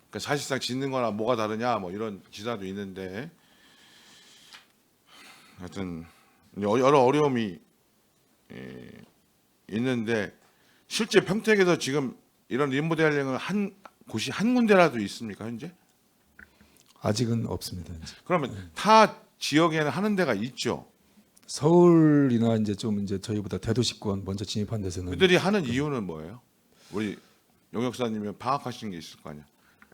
그러니까 사실상 짓는 거나 뭐가 다르냐 뭐 이런 기사도 있는데 하여튼 여러 어려움이 있는데 실제 평택에서 지금 이런 리모델링을 한 곳이 한 군데라도 있습니까 현재? 아직은 없습니다. 이제. 그러면 타 지역에는 하는 데가 있죠. 서울이나 이제 좀 이제 저희보다 대도시권 먼저 진입한 데서는 그들이 하는 이유는 뭐예요? 우리 용 역사님이 파악하시는 게 있을 거 아니야.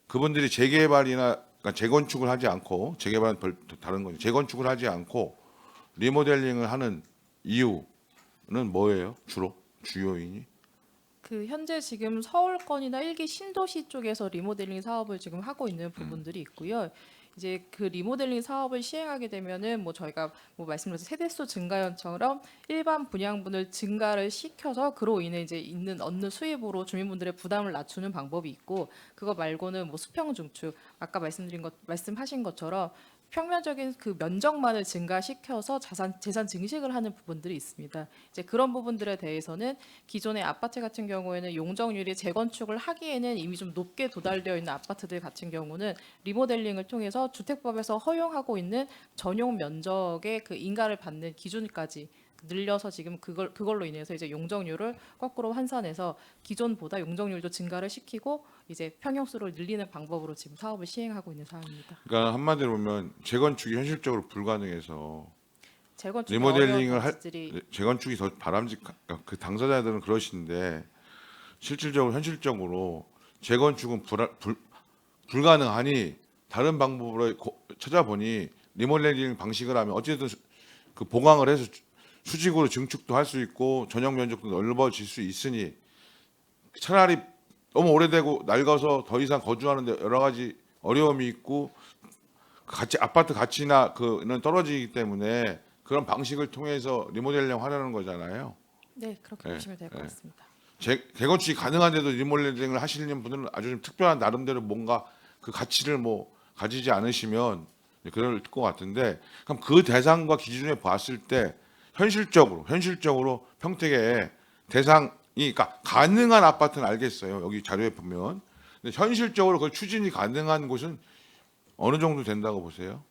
그분들이 재개발이나 그러니까 재건축을 하지 않고 재개발은 다른 거죠. 재건축을 하지 않고 리모델링을 하는 이유는 뭐예요? 주로 주요인이? 현재 지금 서울권이나 일기 신도시 쪽에서 리모델링 사업을 지금 하고 있는 부분들이 있고요. 이제 그 리모델링 사업을 시행하게 되면은 뭐 저희가 뭐 말씀드린 세대수 증가연처럼 일반 분양분을 증가를 시켜서 그로 인해 이제 얻는 수입으로 주민분들의 부담을 낮추는 방법이 있고 그거 말고는 뭐 수평 중축 아까 말씀하신 것처럼 평면적인 그 면적만을 증가시켜서 재산 증식을 하는 부분들이 있습니다. 이제 그런 부분들에 대해서는 기존의 아파트 같은 경우에는 용적률이 재건축을 하기에는 이미 좀 높게 도달되어 있는 아파트들 같은 경우는 리모델링을 통해서 주택법에서 허용하고 있는 전용 면적의 그 인가를 받는 기준까지 늘려서 지금 그걸로 인해서 이제 용적률을 거꾸로 환산해서 기존보다 용적률도 증가를 시키고 이제 평형수를 늘리는 방법으로 지금 사업을 시행하고 있는 상황입니다. 그러니까 한마디로 보면 재건축이 현실적으로 불가능해서 재건축이 리모델링을 어려운 단지들이 재건축이 더 그 당사자들은 그러시는데 실질적으로 현실적으로 재건축은 불가능하니 다른 방법으로 찾아보니 리모델링 방식을 하면 어쨌든 그 보강을 해서 수직으로 증축도 할 수 있고 전용 면적도 넓어질 수 있으니 차라리 너무 오래되고 낡아서 더 이상 거주하는데 여러 가지 어려움이 있고 아파트 가치나 그는 떨어지기 때문에 그런 방식을 통해서 리모델링 하려는 거잖아요. 네, 그렇게 네, 보시면 될 것 네. 같습니다. 재건축이 가능한데도 리모델링을 하시는 분들은 아주 좀 특별한 나름대로 뭔가 그 가치를 뭐 가지지 않으시면 그럴 것 같은데 그럼 그 대상과 기준에 봤을 때 현실적으로 평택에 대상이 그러니까 가능한 아파트는 알겠어요. 여기 자료에 보면. 근데 현실적으로 그 추진이 가능한 곳은 어느 정도 된다고 보세요?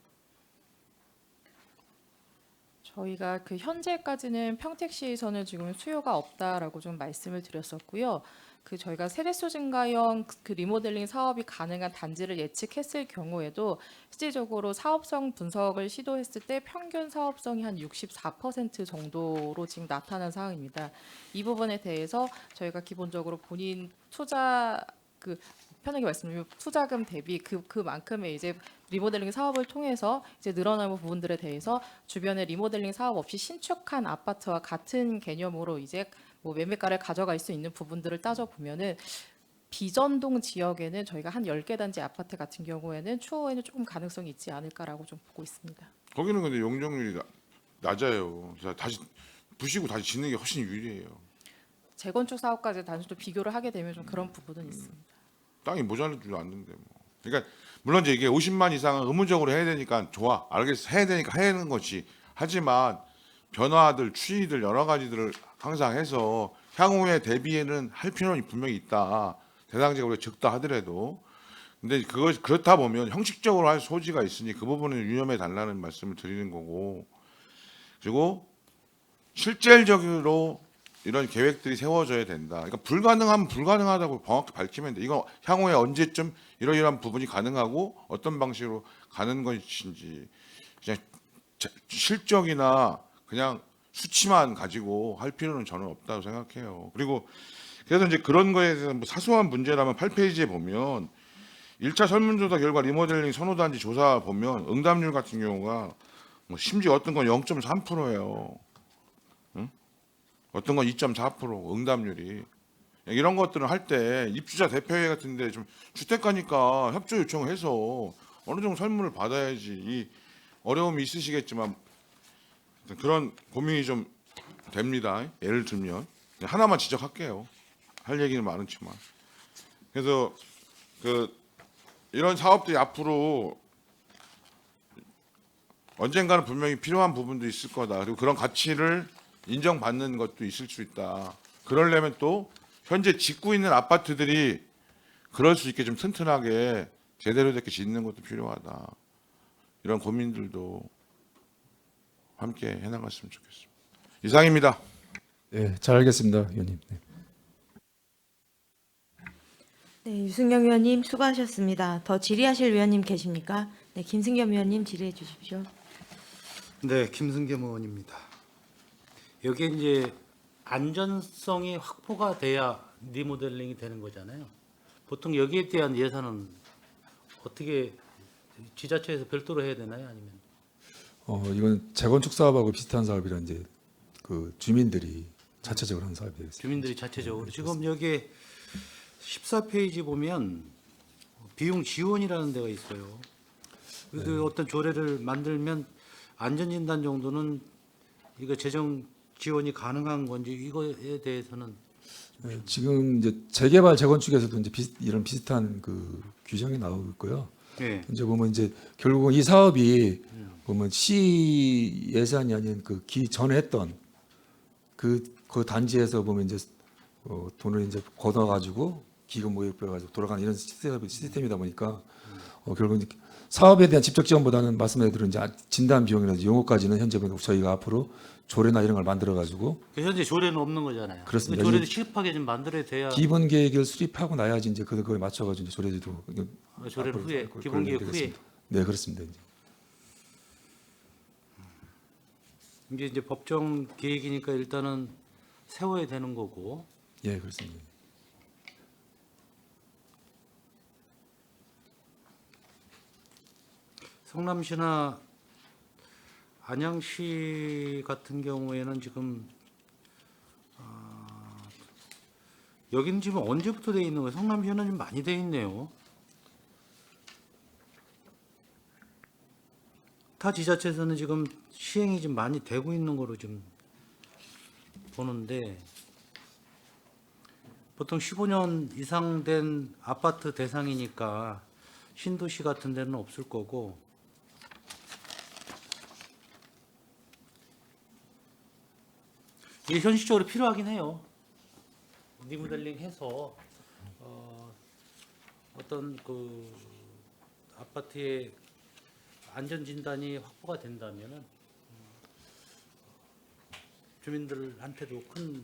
저희가 그 현재까지는 평택시에서는 지금 수요가 없다라고 좀 말씀을 드렸었고요. 그 저희가 세대수 증가형 그 리모델링 사업이 가능한 단지를 예측했을 경우에도 실질적으로 사업성 분석을 시도했을 때 평균 사업성이 한 64% 정도로 지금 나타난 상황입니다. 이 부분에 대해서 저희가 기본적으로 본인 투자 편하게 말씀드리면 투자금 대비 그만큼의 이제 리모델링 사업을 통해서 이제 늘어나는 부분들에 대해서 주변에 리모델링 사업 없이 신축한 아파트와 같은 개념으로 이제 뭐 매매가를 가져갈 수 있는 부분들을 따져 보면은 비전동 지역에는 저희가 한 10개 단지 아파트 같은 경우에는 추후에는 조금 가능성이 있지 않을까라고 좀 보고 있습니다. 거기는 근데 용적률이 낮아요. 그래서 다시 부시고 다시 짓는 게 훨씬 유리해요. 재건축 사업까지 단순히 비교를 하게 되면 좀 그런 부분은 있습니다. 땅이 모자랄 줄 아는데 뭐. 그러니까 물론 이제 이게 50만 이상은 의무적으로 해야 되니까 좋아. 알겠어. 해야 되니까 해야 하는 거지. 하지만 변화들, 추이들 여러 가지들을 항상 해서 향후에 대비에는 할 필요는 분명히 있다. 대상자가 우리가 적다 하더라도. 근데 그렇다 보면 형식적으로 할 소지가 있으니 그 부분은 유념해 달라는 말씀을 드리는 거고, 그리고 실질적으로 이런 계획들이 세워져야 된다. 그러니까 불가능하면 불가능하다고 정확히 밝히면 돼. 이거 향후에 언제쯤 이러이러한 부분이 가능하고 어떤 방식으로 가는 것인지, 그냥 실적이나 그냥 수치만 가지고 할 필요는 저는 없다고 생각해요. 그리고 그래서 이제 그런 거에 대해서 뭐 사소한 문제라면 8페이지에 보면 1차 설문조사 결과 리모델링 선호단지 조사 보면 응답률 같은 경우가 뭐 심지어 어떤 건 0.3%예요. 응? 어떤 건 2.4% 응답률이. 이런 것들을 할 때 입주자 대표회의 같은데 좀 주택가니까 협조 요청을 해서 어느 정도 설문을 받아야지. 이 어려움이 있으시겠지만 그런 고민이 좀 됩니다. 예를 들면 하나만 지적할게요. 할 얘기는 많지만. 그래서 이런 사업들이 앞으로 언젠가는 분명히 필요한 부분도 있을 거다. 그리고 그런 가치를 인정받는 것도 있을 수 있다. 그러려면 또 현재 짓고 있는 아파트들이 그럴 수 있게 좀 튼튼하게 제대로 되게 짓는 것도 필요하다. 이런 고민들도 함께 해나갔으면 좋겠습니다. 이상입니다. 네, 잘 알겠습니다, 위원님. 네. 네, 유승경 위원님 수고하셨습니다. 더 질의하실 위원님 계십니까? 네, 김승겸 위원님 질의해 주십시오. 네, 김승겸 의원입니다. 여기에 이제 안전성이 확보가 돼야 리모델링이 되는 거잖아요. 보통 여기에 대한 예산은 어떻게 지자체에서 별도로 해야 되나요? 아니면? 이건 재건축 사업하고 비슷한 사업이라 이제 그 주민들이 자체적으로 하는 사업이 되겠습니다. 주민들이 자체적으로. 지금 여기에 14페이지 보면 비용 지원이라는 데가 있어요. 그래도 어떤 조례를 만들면 안전진단 정도는 이거 재정 지원이 가능한 건지 이거에 대해서는 네, 지금 이제 재개발 재건축에서도 이제 이런 비슷한 그 규정이 나오고 있고요. 예. 이제 보면 이제 결국은 이 사업이 보면 시 예산이 아닌 그 전에 했던 그 단지에서 보면 이제 돈을 이제 걷어가지고 기금 모집해가지고 돌아가는 이런 시스템이다 보니까 결국 이제 사업에 대한 직접 지원보다는 말씀해 드린 이제 진단 비용이나 용어까지는 현재 저희가 앞으로 조례나 이런 걸 만들어가지고 현재 조례는 없는 거잖아요. 그렇습니다. 조례도 시급하게 좀 만들어야 돼야. 기본 계획을 수립하고 나야지 이제 그거에 맞춰가지고 이제 조례도 조례를 후에 기본 계획 후에. 네, 그렇습니다. 이제 법정 계획이니까 일단은 세워야 되는 거고. 예, 그렇습니다. 성남시나 안양시 같은 경우에는 지금 여기는 지금 언제부터 돼 있는 거예요? 성남시는 좀 많이 돼 있네요. 타 지자체에서는 지금 시행이 좀 많이 되고 있는 거로 좀 보는데 보통 15년 이상 된 아파트 대상이니까 신도시 같은 데는 없을 거고 이게 현실적으로 필요하긴 해요. 리모델링 해서 어떤 그 아파트의 안전 진단이 확보가 된다면은 주민들한테도 큰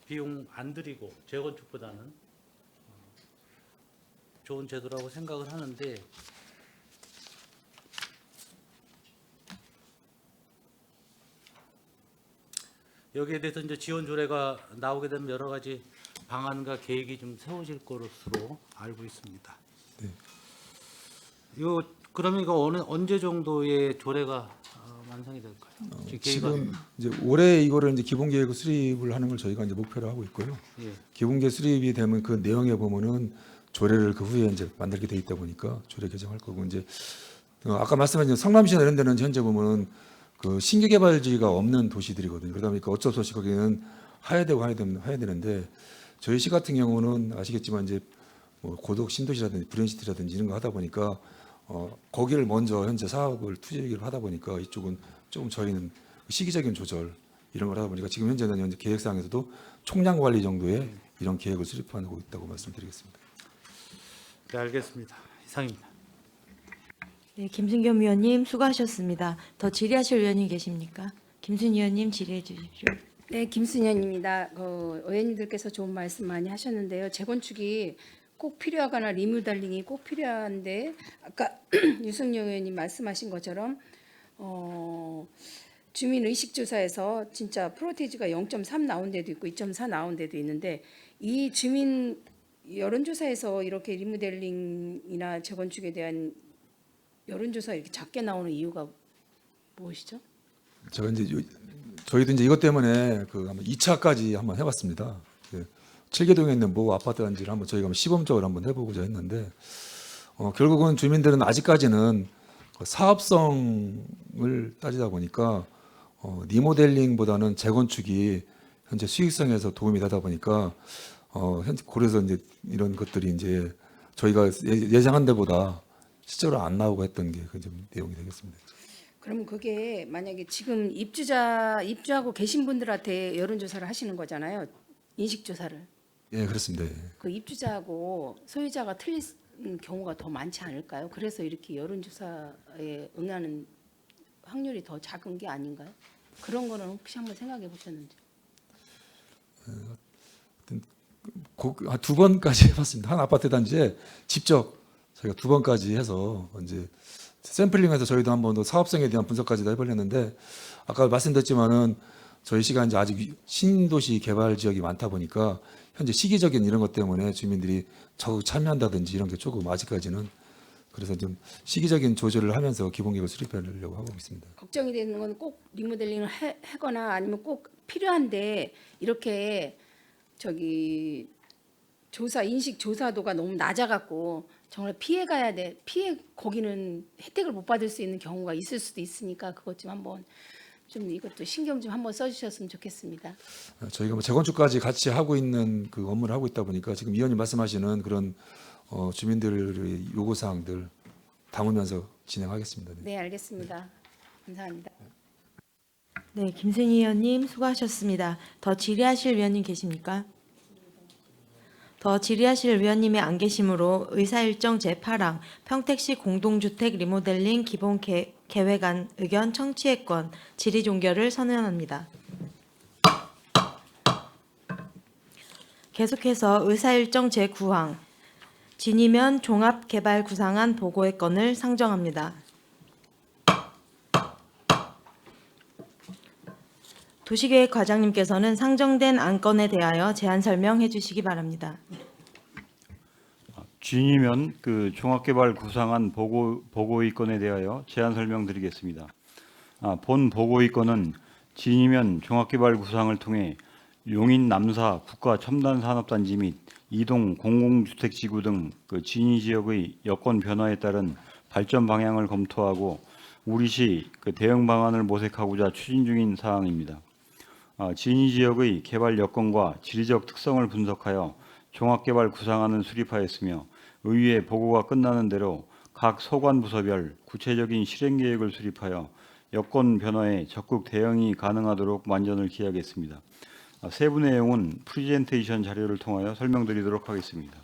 비용 안 들이고 재건축보다는 좋은 제도라고 생각을 하는데 여기에 대해서 이제 지원 조례가 나오게 되면 여러 가지 방안과 계획이 좀 세워질 것으로 알고 있습니다. 네. 이거 그러면 이거 언제 정도의 조례가 완성이 될까요? 지금 이제 올해 이거를 이제 기본 계획 수립을 하는 걸 저희가 이제 목표로 하고 있고요. 예. 기본 계획 수립이 되면 그 내용에 보면은 조례를 그 후에 이제 만들게 돼 있다 보니까 조례 개정할 거고 이제 아까 말씀하신 성남시나 이런 데는 현재 보면은 그 신규 개발지가 없는 도시들이거든요. 그러다 보니까 어쩔 수 없이 거기는 해야 되는데 저희 시 같은 경우는 아시겠지만 이제 뭐 고덕 신도시라든지 브랜시티라든지 이런 거 하다 보니까 거기를 먼저 현재 사업을 투자를 하다 보니까 이쪽은 조금 저희는 시기적인 조절 이런 걸 하다 보니까 지금 현재 계획상에서도 총량 관리 정도의 이런 계획을 수립하고 있다고 말씀드리겠습니다. 네, 알겠습니다. 이상입니다. 네, 김승겸 위원님 수고하셨습니다. 더 질의하실 위원님 계십니까? 김순희 위원님 질의해 주십시오. 네, 김순현입니다. 의원님들께서 좋은 말씀 많이 하셨는데요. 재건축이 꼭 필요하거나 리모델링이 꼭 필요한데 아까 유승용 의원님 말씀하신 것처럼 주민 의식 조사에서 진짜 프로테이지가 0.3 나온 데도 있고 2.4 나온 데도 있는데 이 주민 여론조사에서 이렇게 리모델링이나 재건축에 대한 여론조사 이렇게 작게 나오는 이유가 무엇이죠? 저희도 이제 이것 때문에 한번 2차까지 한번 해봤습니다. 칠계동에 있는 모 아파트 단지를 한번 저희가 시범적으로 한번 해보고자 했는데 결국은 주민들은 아직까지는 사업성을 따지다 보니까 리모델링보다는 재건축이 현재 수익성에서 도움이 되다 보니까 그래서 이제 이런 것들이 이제 저희가 예상한 데보다 실제로 안 나오고 했던 게 그 내용이 되겠습니다. 그럼 그게 만약에 지금 입주하고 계신 분들한테 여론조사를 하시는 거잖아요. 인식조사를. 예, 그렇습니다. 예. 그 입주자하고 소유자가 틀린 경우가 더 많지 않을까요? 그래서 이렇게 여론조사에 응하는 확률이 더 작은 게 아닌가요? 그런 거는 혹시 한번 생각해 보셨는지? 두 번까지 해봤습니다. 한 아파트 단지에 직접 저희가 2번까지 해서 이제 샘플링해서 저희도 한번 더 사업성에 대한 분석까지도 해보려는데 아까 말씀드렸지만은 저희 시가 이제 아직 신도시 개발 지역이 많다 보니까 현재 시기적인 이런 것 때문에 주민들이 적극 참여한다든지 이런 게 조금 아직까지는 그래서 좀 시기적인 조절을 하면서 기본 계획을 수립하려고 하고 있습니다. 걱정이 되는 건 꼭 리모델링을 하거나 아니면 꼭 필요한데 이렇게 인식 조사도가 너무 낮아갖고 정말 피해 가야 돼. 거기는 혜택을 못 받을 수 있는 경우가 있을 수도 있으니까 그것 좀 한번 좀 이것도 신경 좀 한번 써주셨으면 좋겠습니다. 저희가 재건축까지 같이 하고 있는 그 업무를 하고 있다 보니까 지금 위원님 말씀하시는 그런 주민들의 요구 사항들 담으면서 진행하겠습니다. 네, 알겠습니다. 감사합니다. 네, 김순희 위원님 수고하셨습니다. 더 질의하실 위원님 계십니까? 더 질의하실 위원님이 안 계시므로 의사일정 제8항 평택시 공동주택 리모델링 기본 계획안 의견 청취의권 질의 종결을 선언합니다. 계속해서 의사일정 제9항 진이면 종합개발구상안 보고의 건을 상정합니다. 도시계획과장님께서는 상정된 안건에 대하여 제안 설명해 주시기 바랍니다. 진이면 그 종합개발 구상안 보고의 건에 대하여 제안 설명드리겠습니다. 본 보고의 건은 진이면 종합개발 구상을 통해 용인 남사 국가 첨단 산업단지 및 이동 공공주택지구 등 그 진이 지역의 여건 변화에 따른 발전 방향을 검토하고 우리시 그 대응 방안을 모색하고자 추진 중인 사항입니다. 진이 지역의 개발 여건과 지리적 특성을 분석하여 종합개발 구상안을 수립하였으며 의회 보고가 끝나는 대로 각 소관부서별 구체적인 실행 계획을 수립하여 여건 변화에 적극 대응이 가능하도록 만전을 기하겠습니다. 세부 내용은 프리젠테이션 자료를 통하여 설명드리도록 하겠습니다.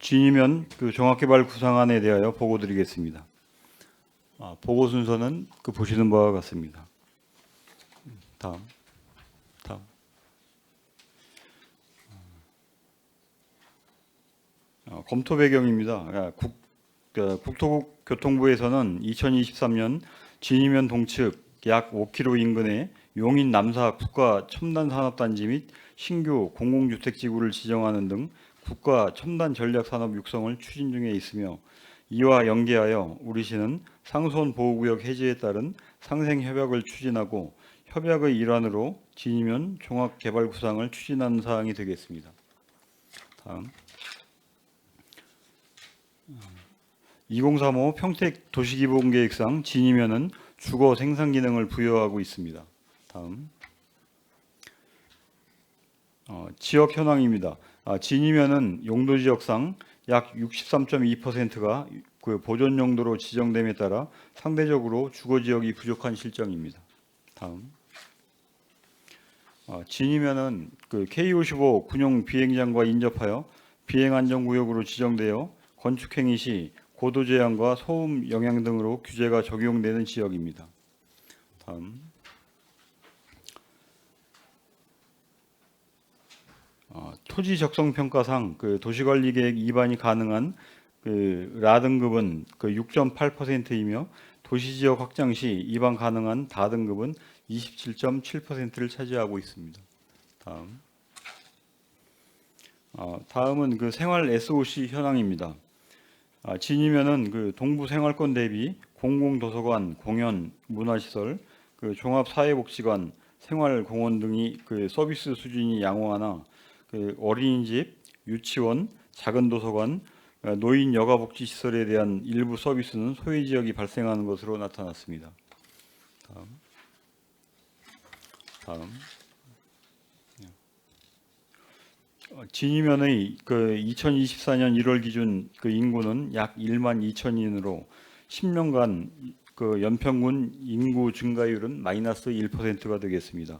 진이면 그 종합개발 구상안에 대하여 보고드리겠습니다. 보고 순서는 그 보시는 바와 같습니다. 다음. 검토 배경입니다. 국토교통부에서는 2023년 진이면 동측 약 5km 인근에 용인 남사 국가 첨단 산업단지 및 신규 공공주택지구를 지정하는 등 국가 첨단 전략 산업 육성을 추진 중에 있으며 이와 연계하여 우리시는 상수원 보호구역 해제에 따른 상생 협약을 추진하고 협약의 일환으로 진이면 종합개발 구상을 추진하는 사항이 되겠습니다. 다음. 2035 평택 도시기본계획상 진이면은 주거 생산 기능을 부여하고 있습니다. 다음. 지역 현황입니다. 진이면은 용도 지역상 약 63.2%가 그 보존 용도로 지정됨에 따라 상대적으로 주거 지역이 부족한 실정입니다. 다음. 진이면은 그 K55 군용 비행장과 인접하여 비행 안전 구역으로 지정되어 건축 행위 시 고도 제한과 소음 영향 등으로 규제가 적용되는 지역입니다. 다음. 토지 적성 평가상 그 도시관리 계획 위반이 가능한 그 라등급은 그 6.8%이며 도시지역 확장 시 위반 가능한 다등급은 27.7%를 차지하고 있습니다. 다음. 다음은 그 생활 SOC 현황입니다. 진이면은 그 동부 생활권 대비 공공도서관, 공연, 문화시설, 그 종합사회복지관, 생활공원 등이 그 서비스 수준이 양호하나 그 어린이집, 유치원, 작은 도서관, 노인 여가복지 시설에 대한 일부 서비스는 소외 지역이 발생하는 것으로 나타났습니다. 다음. 진이면의 그 2024년 1월 기준 그 인구는 약 1만 2천인으로 10년간 그 연평균 인구 증가율은 마이너스 1%가 되겠습니다.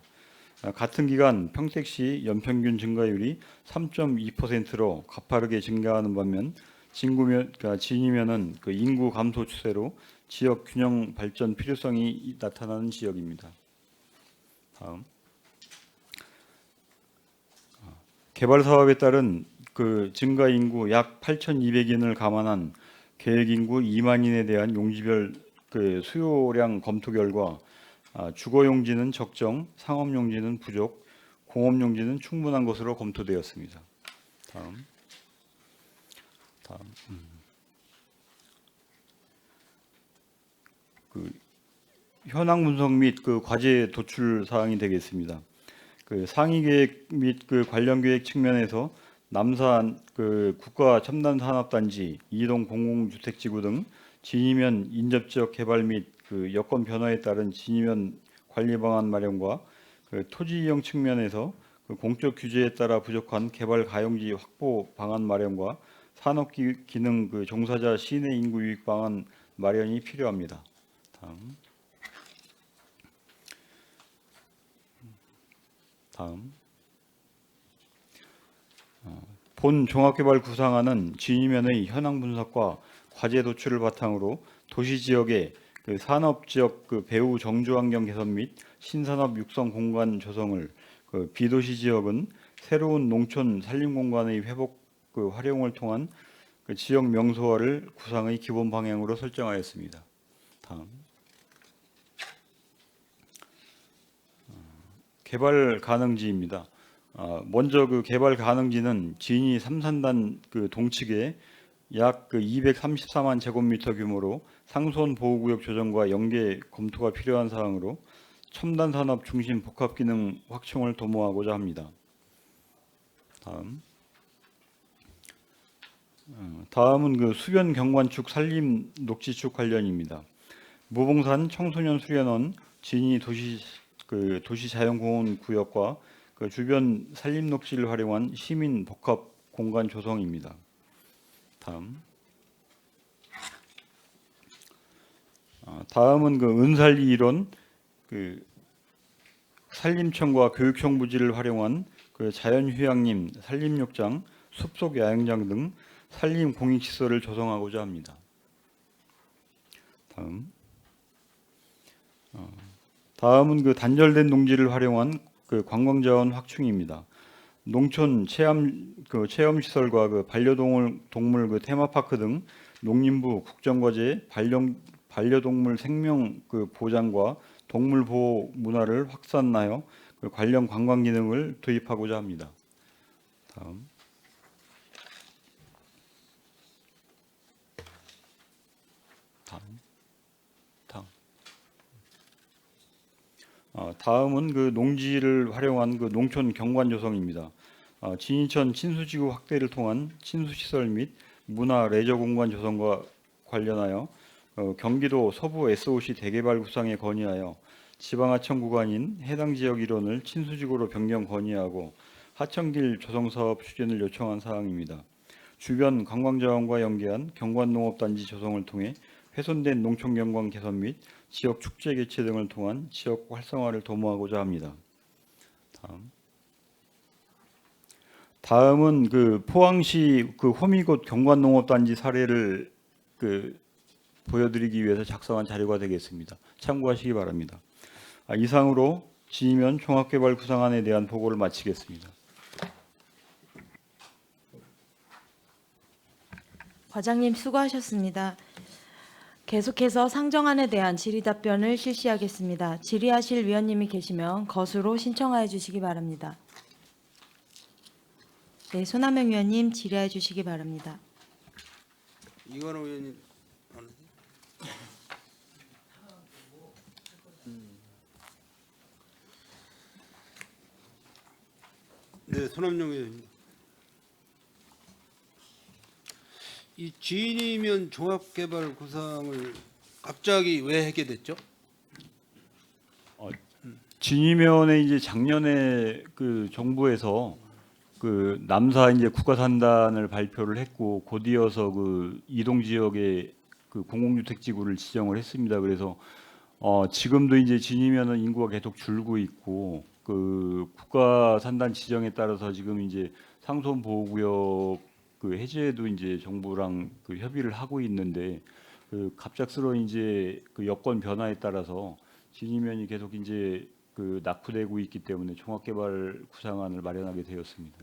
같은 기간 평택시 연평균 증가율이 3.2%로 가파르게 증가하는 반면 진이면은 그 인구 감소 추세로 지역 균형 발전 필요성이 나타나는 지역입니다. 다음. 개발 사업에 따른 그 증가 인구 약 8,200인을 감안한 계획 인구 2만인에 대한 용지별 그 수요량 검토 결과 주거 용지는 적정, 상업 용지는 부족, 공업 용지는 충분한 것으로 검토되었습니다. 다음. 그 현황 분석 및 그 과제 도출 사항이 되겠습니다. 그 상위 계획 및 그 관련 계획 측면에서 남산 그 국가 첨단 산업단지, 이동 공공주택지구 등 진이면 인접지역 개발 및 그 여건 변화에 따른 진이면 관리 방안 마련과 그 토지 이용 측면에서 그 공적 규제에 따라 부족한 개발 가용지 확보 방안 마련과 산업 기능 그 종사자 시내 인구 유익 방안 마련이 필요합니다. 다음. 본 종합개발 구상안은 진이면의 현황 분석과 과제 도출을 바탕으로 도시 지역의 그 산업 지역 그 배후 정주 환경 개선 및 신산업 육성 공간 조성을, 그 비도시 지역은 새로운 농촌 산림 공간의 회복 그 활용을 통한 그 지역 명소화를 구상의 기본 방향으로 설정하였습니다. 다음. 개발 가능지입니다. 먼저 그 개발 가능지는 진이 삼산단 그 동측에 약 그 234만 제곱미터 규모로 상수원 보호구역 조정과 연계 검토가 필요한 사항으로 첨단 산업 중심 복합 기능 확충을 도모하고자 합니다. 다음은 그 수변 경관축 산림 녹지축 관련입니다. 무봉산 청소년 수련원 진이 도시 자연공원 구역과 그 주변 산림 녹지를 활용한 시민 복합 공간 조성입니다. 다음은 그 은살리 일원 그 산림청과 교육청 부지를 활용한 그 자연휴양림, 산림욕장, 숲속 야영장 등 산림 공익시설을 조성하고자 합니다. 다음은 그 단절된 농지를 활용한 그 관광자원 확충입니다. 농촌 체험 시설과 그 반려동물 그 테마파크 등 농림부 국정과제 반려동물 생명 그 보장과 동물 보호 문화를 확산하여 그 관련 관광 기능을 도입하고자 합니다. 다음은 그 농지를 활용한 그 농촌 경관 조성입니다. 진이천 친수지구 확대를 통한 친수시설 및 문화 레저 공간 조성과 관련하여 경기도 서부 SOC 대개발 구상에 건의하여 지방하청 구간인 해당 지역 일원을 친수지구로 변경 건의하고 하천길 조성사업 추진을 요청한 사항입니다. 주변 관광자원과 연계한 경관농업단지 조성을 통해 훼손된 농촌경관 개선 및 지역 축제 개최 등을 통한 지역 활성화를 도모하고자 합니다. 다음은 그 포항시 그 호미곶 경관농업단지 사례를 보여드리기 위해서 작성한 자료가 되겠습니다. 참고하시기 바랍니다. 이상으로 진이면 종합개발 구상안에 대한 보고를 마치겠습니다. 과장님 수고하셨습니다. 계속해서 상정안에 대한 질의 답변을 실시하겠습니다. 질의하실 위원님이 계시면 거수로 신청하여 주시기 바랍니다. 네, 손하명 위원님 질의해 주시기 바랍니다. 이관호 의원님 안 하세요? 네, 손함용 의원님. 이 진이면 종합개발 구상을 갑자기 왜 하게 됐죠? 진이면에 이제 작년에 그 정부에서 그 남사 이제 국가산단을 발표를 했고 곧이어서 그 이동 지역에 그 공공주택지구를 지정을 했습니다. 그래서 지금도 이제 진이면은 인구가 계속 줄고 있고 그 국가산단 지정에 따라서 지금 이제 상수원보호구역 그 해제도 이제 정부랑 그 협의를 하고 있는데 그 갑작스러운 이제 그 여건 변화에 따라서 진이면이 계속 이제 그 낙후되고 있기 때문에 종합개발 구상안을 마련하게 되었습니다.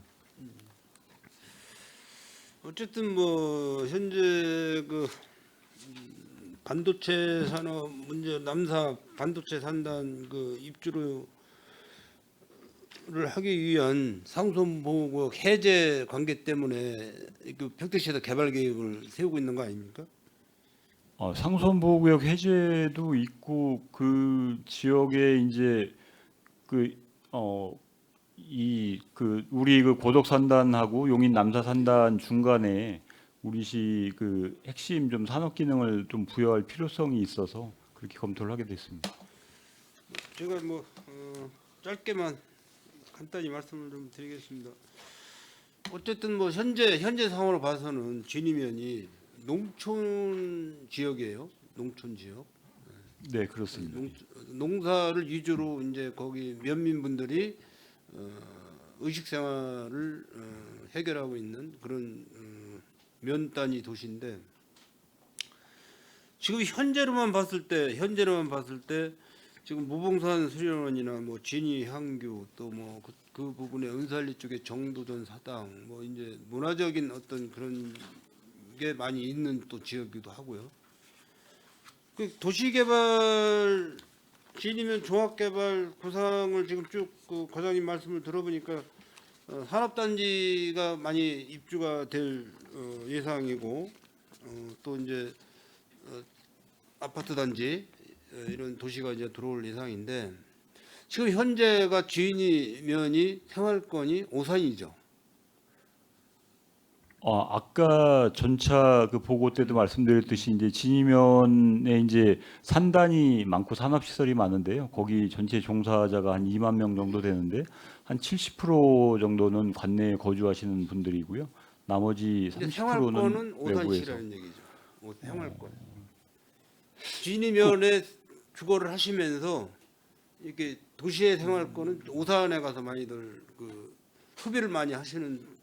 어쨌든 뭐 현재 그 반도체 산업 문제 남사 반도체 산단 그 입주를 하기 위한 상수원보호구역 해제 관계 때문에 그 평택시에서 개발 계획을 세우고 있는 거 아닙니까? 상수원보호구역 해제도 있고 그 지역에 이제 우리 그 고덕산단하고 용인 남사산단 중간에 우리시 그 핵심 좀 산업 기능을 좀 부여할 필요성이 있어서 그렇게 검토를 하게 됐습니다. 제가 뭐 짧게만 간단히 말씀을 좀 드리겠습니다. 어쨌든 뭐 현재 상황으로 봐서는 진이면이 농촌 지역이에요. 농촌 지역. 네, 그렇습니다. 농사를 위주로 이제 거기 면민분들이 의식 생활을 해결하고 있는 그런 면단위 도시인데 지금 현재로만 봤을 때 지금 무봉산 수련원이나 뭐 진이 향교 또 뭐 그 부분에 은살리 쪽에 정도전 사당 뭐 이제 문화적인 어떤 그런 게 많이 있는 또 지역이기도 하고요. 그 도시개발 진이면 종합개발 구상을 지금 쭉 그 과장님 말씀을 들어보니까 산업단지가 많이 입주가 될 예상이고 또 이제 아파트 단지 이런 도시가 이제 들어올 예상인데 지금 현재가 진이면이 생활권이 오산이죠. 아까 전차 그 보고 때도 말씀드렸듯이 이제 진이면에 이제 산단이 많고 산업시설이 많은데요. 거기 전체 종사자가 한 2만 명 정도 되는데 한 70% 정도는 관내에 거주하시는 분들이고요. 나머지 30%는 생활권은 외부에서. 오산시라는 얘기죠. 생활권. 진이면에 주거를 하시면서 이렇게 도시의 생활권은 오산에 가서 많이들 그 소비를 많이 하시는.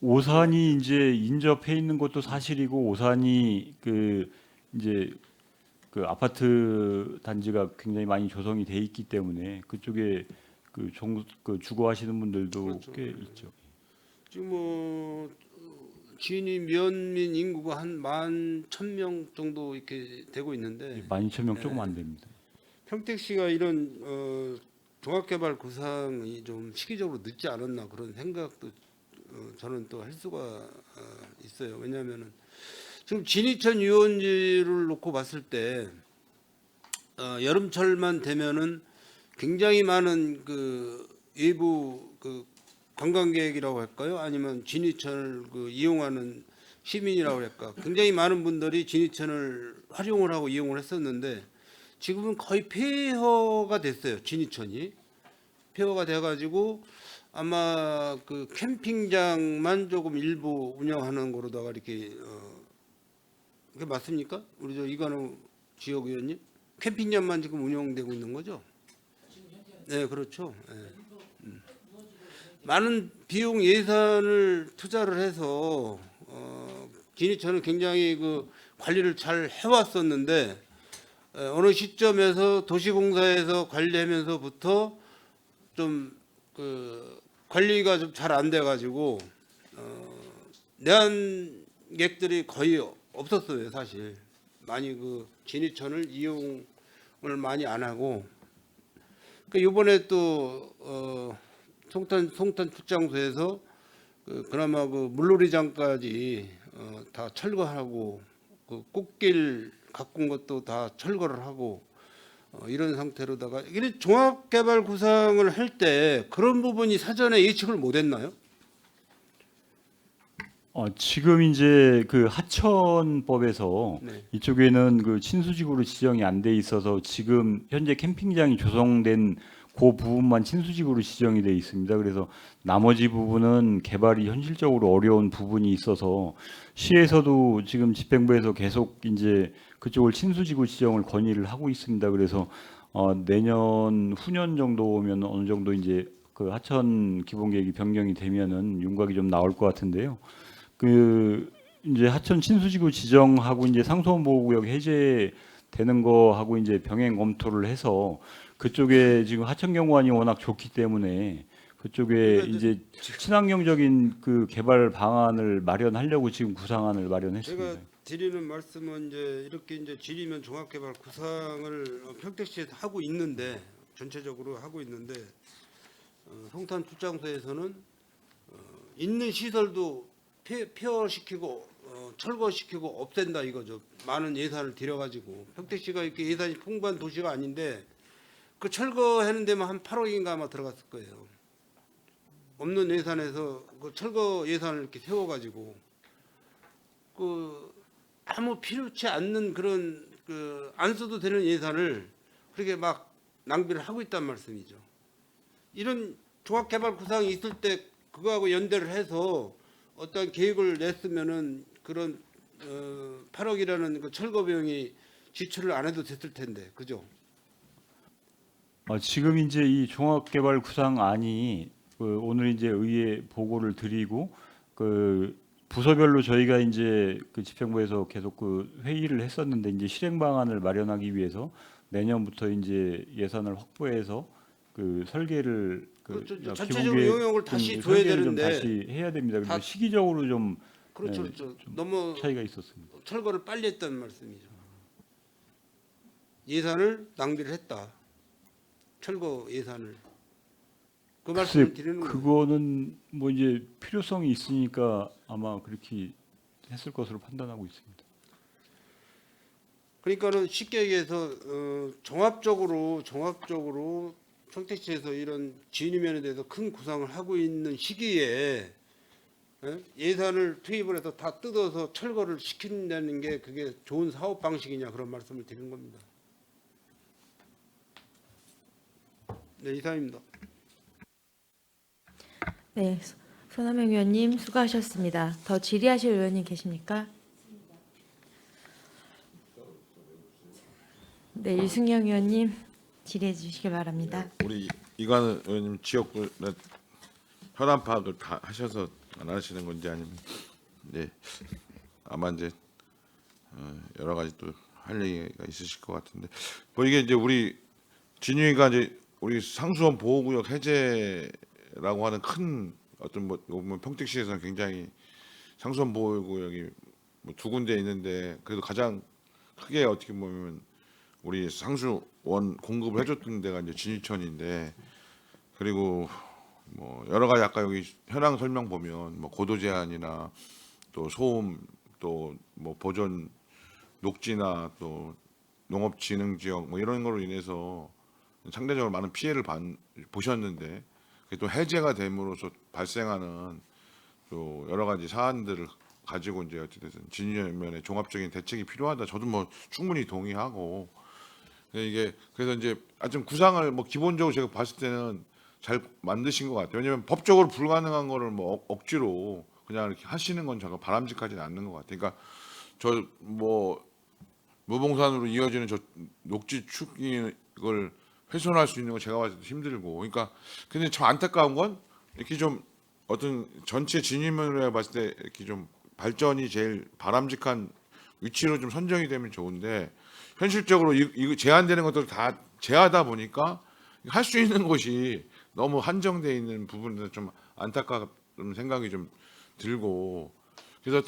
오산이 이제 인접해 있는 것도 사실이고 오산이 그 이제 그 아파트 단지가 굉장히 많이 조성이 돼 있기 때문에 그쪽에 그 주거하시는 분들도 그렇죠. 꽤 있죠. 지금 뭐 진이 면민 인구가 한 11,000명 정도 이렇게 되고 있는데 12,000명 조금 안 됩니다. 평택시가 이런 종합개발 구상이 좀 시기적으로 늦지 않았나 그런 생각도 저는 또 할 수가 있어요. 왜냐하면은 지금 진이천 유원지를 놓고 봤을 때 여름철만 되면은 굉장히 많은 그 외부 그 관광객이라고 할까요? 아니면 진이천을 그 이용하는 시민이라고 할까? 굉장히 많은 분들이 진이천을 활용을 하고 이용을 했었는데 지금은 거의 폐허가 됐어요. 진이천이 폐허가 돼가지고 아마 그 캠핑장만 조금 일부 운영하는 거로다가 이렇게 그게 맞습니까? 우리 저 이관우 지역 의원님 캠핑장만 지금 운영되고 있는 거죠? 네, 그렇죠. 네. 많은 비용 예산을 투자를 해서 진이천은 굉장히 그 관리를 잘 해왔었는데 어느 시점에서 도시공사에서 관리하면서부터 좀 그 관리가 좀 잘 안 돼가지고 내한객들이 거의 없었어요, 사실. 많이 그 진이천을 이용을 많이 안 하고. 그 이번에 또 송탄 출장소에서 그나마 그 물놀이장까지 다 철거하고 그 꽃길 가꾼 것도 다 철거를 하고 이런 상태로다가 이런 종합개발 구상을 할 때 그런 부분이 사전에 예측을 못했나요? 지금 이제 그 하천법에서 네. 이쪽에는 그 친수지구로 지정이 안 돼 있어서 지금 현재 캠핑장이 조성된 그 부분만 친수지구로 지정이 돼 있습니다. 그래서 나머지 부분은 개발이 현실적으로 어려운 부분이 있어서 시에서도 지금 집행부에서 계속 이제 그쪽을 친수지구 지정을 건의를 하고 있습니다. 그래서 내년 후년 정도면 어느 정도 이제 그 하천 기본계획이 변경이 되면은 윤곽이 좀 나올 것 같은데요. 그 이제 하천 친수지구 지정하고 이제 상수원 보호구역 해제되는 거하고 이제 병행 검토를 해서 그쪽에 지금 하천경관이 워낙 좋기 때문에 그쪽에 이제 친환경적인 그 개발 방안을 마련하려고 지금 구상안을 마련했습니다. 제가 드리는 말씀은 이제 이렇게 이제 지리면 종합개발 구상을 평택시에서 하고 있는데 전체적으로 하고 있는데 송탄 출장소에서는 있는 시설도 폐허시키고 철거시키고 없앤다 이거죠. 많은 예산을 들여가지고 평택시가 이렇게 예산이 풍부한 도시가 아닌데 그 철거하는 데만 한 8억인가 아마 들어갔을 거예요. 없는 예산에서 그 철거 예산을 이렇게 세워가지고 그 아무 필요치 않는 그런 그 안 써도 되는 예산을 그렇게 막 낭비를 하고 있단 말씀이죠. 이런 종합개발 구상이 있을 때 그거하고 연대를 해서 어떤 계획을 냈으면은 그런 8억이라는 그 철거 비용이 지출을 안 해도 됐을 텐데, 그죠? 지금 이제 이 종합개발 구상안이 그 오늘 이제 의회 보고를 드리고 그 부서별로 저희가 이제 그 집행부에서 계속 그 회의를 했었는데 이제 실행 방안을 마련하기 위해서 내년부터 이제 예산을 확보해서 그 설계를 전체적으로 영역을 다시 줘야 설계를 좀 되는데 다시 해야 됩니다. 그래서 다- 시기적으로 좀 그렇죠, 네, 그렇죠. 좀 너무 차이가 있었습니다. 철거를 빨리 했다는 말씀이죠. 예산을 낭비를 했다. 철거 예산을. 그 글쎄, 말씀을 드리는 거예요. 그거는 뭐 이제 필요성이 있으니까 아마 그렇게 했을 것으로 판단하고 있습니다. 그러니까는 쉽게 얘기해서 종합적으로 평택시에서 이런 진위면에 대해서 큰 구상을 하고 있는 시기에 예산을 투입을 해서 다 뜯어서 철거를 시킨다는 게 그게 좋은 사업 방식이냐 그런 말씀을 드리는 겁니다. 네, 이상입니다. 네, 손하명 의원님 수고하셨습니다. 더 질의하실 의원님 계십니까? 네, 유승영 의원님 질의해 주시기 바랍니다. 우리 이관우 의원님 지역구 현안 파악을 다 하셔서 안 하시는 건지 아니면 아마 이제 여러 가지 또 할 얘기가 있으실 것 같은데 뭐 이게 이제 우리 진유이가 이제 우리 상수원 보호구역 해제라고 하는 큰 어떤 뭐 평택시에서는 굉장히 상수원 보호구역이 뭐 두 군데 있는데 그래도 가장 크게 어떻게 보면 우리 상수원 공급을 해줬던 데가 이제 진유천인데 그리고 뭐 여러 가지 아까 여기 현황 설명 보면 뭐 고도 제한이나 또 소음 또 뭐 보존 녹지나 또 농업진흥 지역 뭐 이런 걸로 인해서 상대적으로 많은 피해를 보셨는데 그게 또 해제가 됨으로써 발생하는 또 여러 가지 사안들을 가지고 이제 어쨌든 진유면에 종합적인 대책이 필요하다. 저도 뭐 충분히 동의하고 이게 그래서 이제 하여튼 구상을 뭐 기본적으로 제가 봤을 때는 잘 만드신 것 같아요. 왜냐하면 법적으로 불가능한 거를 뭐 억지로 그냥 이렇게 하시는 건 제가 바람직하지는 않는 것 같아요. 그러니까 저 뭐 무봉산으로 이어지는 저 녹지 축을 훼손할 수 있는 거 제가 봐도 힘들고, 그러니까 근데 참 안타까운 건 이렇게 좀 어떤 전체 진입면으로 봤을 때 이렇게 좀 발전이 제일 바람직한 위치로 좀 선정이 되면 좋은데 현실적으로 이거 제한되는 것들을 다 제하다 보니까 할 수 있는 것이 너무 한정돼 있는 부분에서 좀 안타까운 생각이 좀 들고, 그래서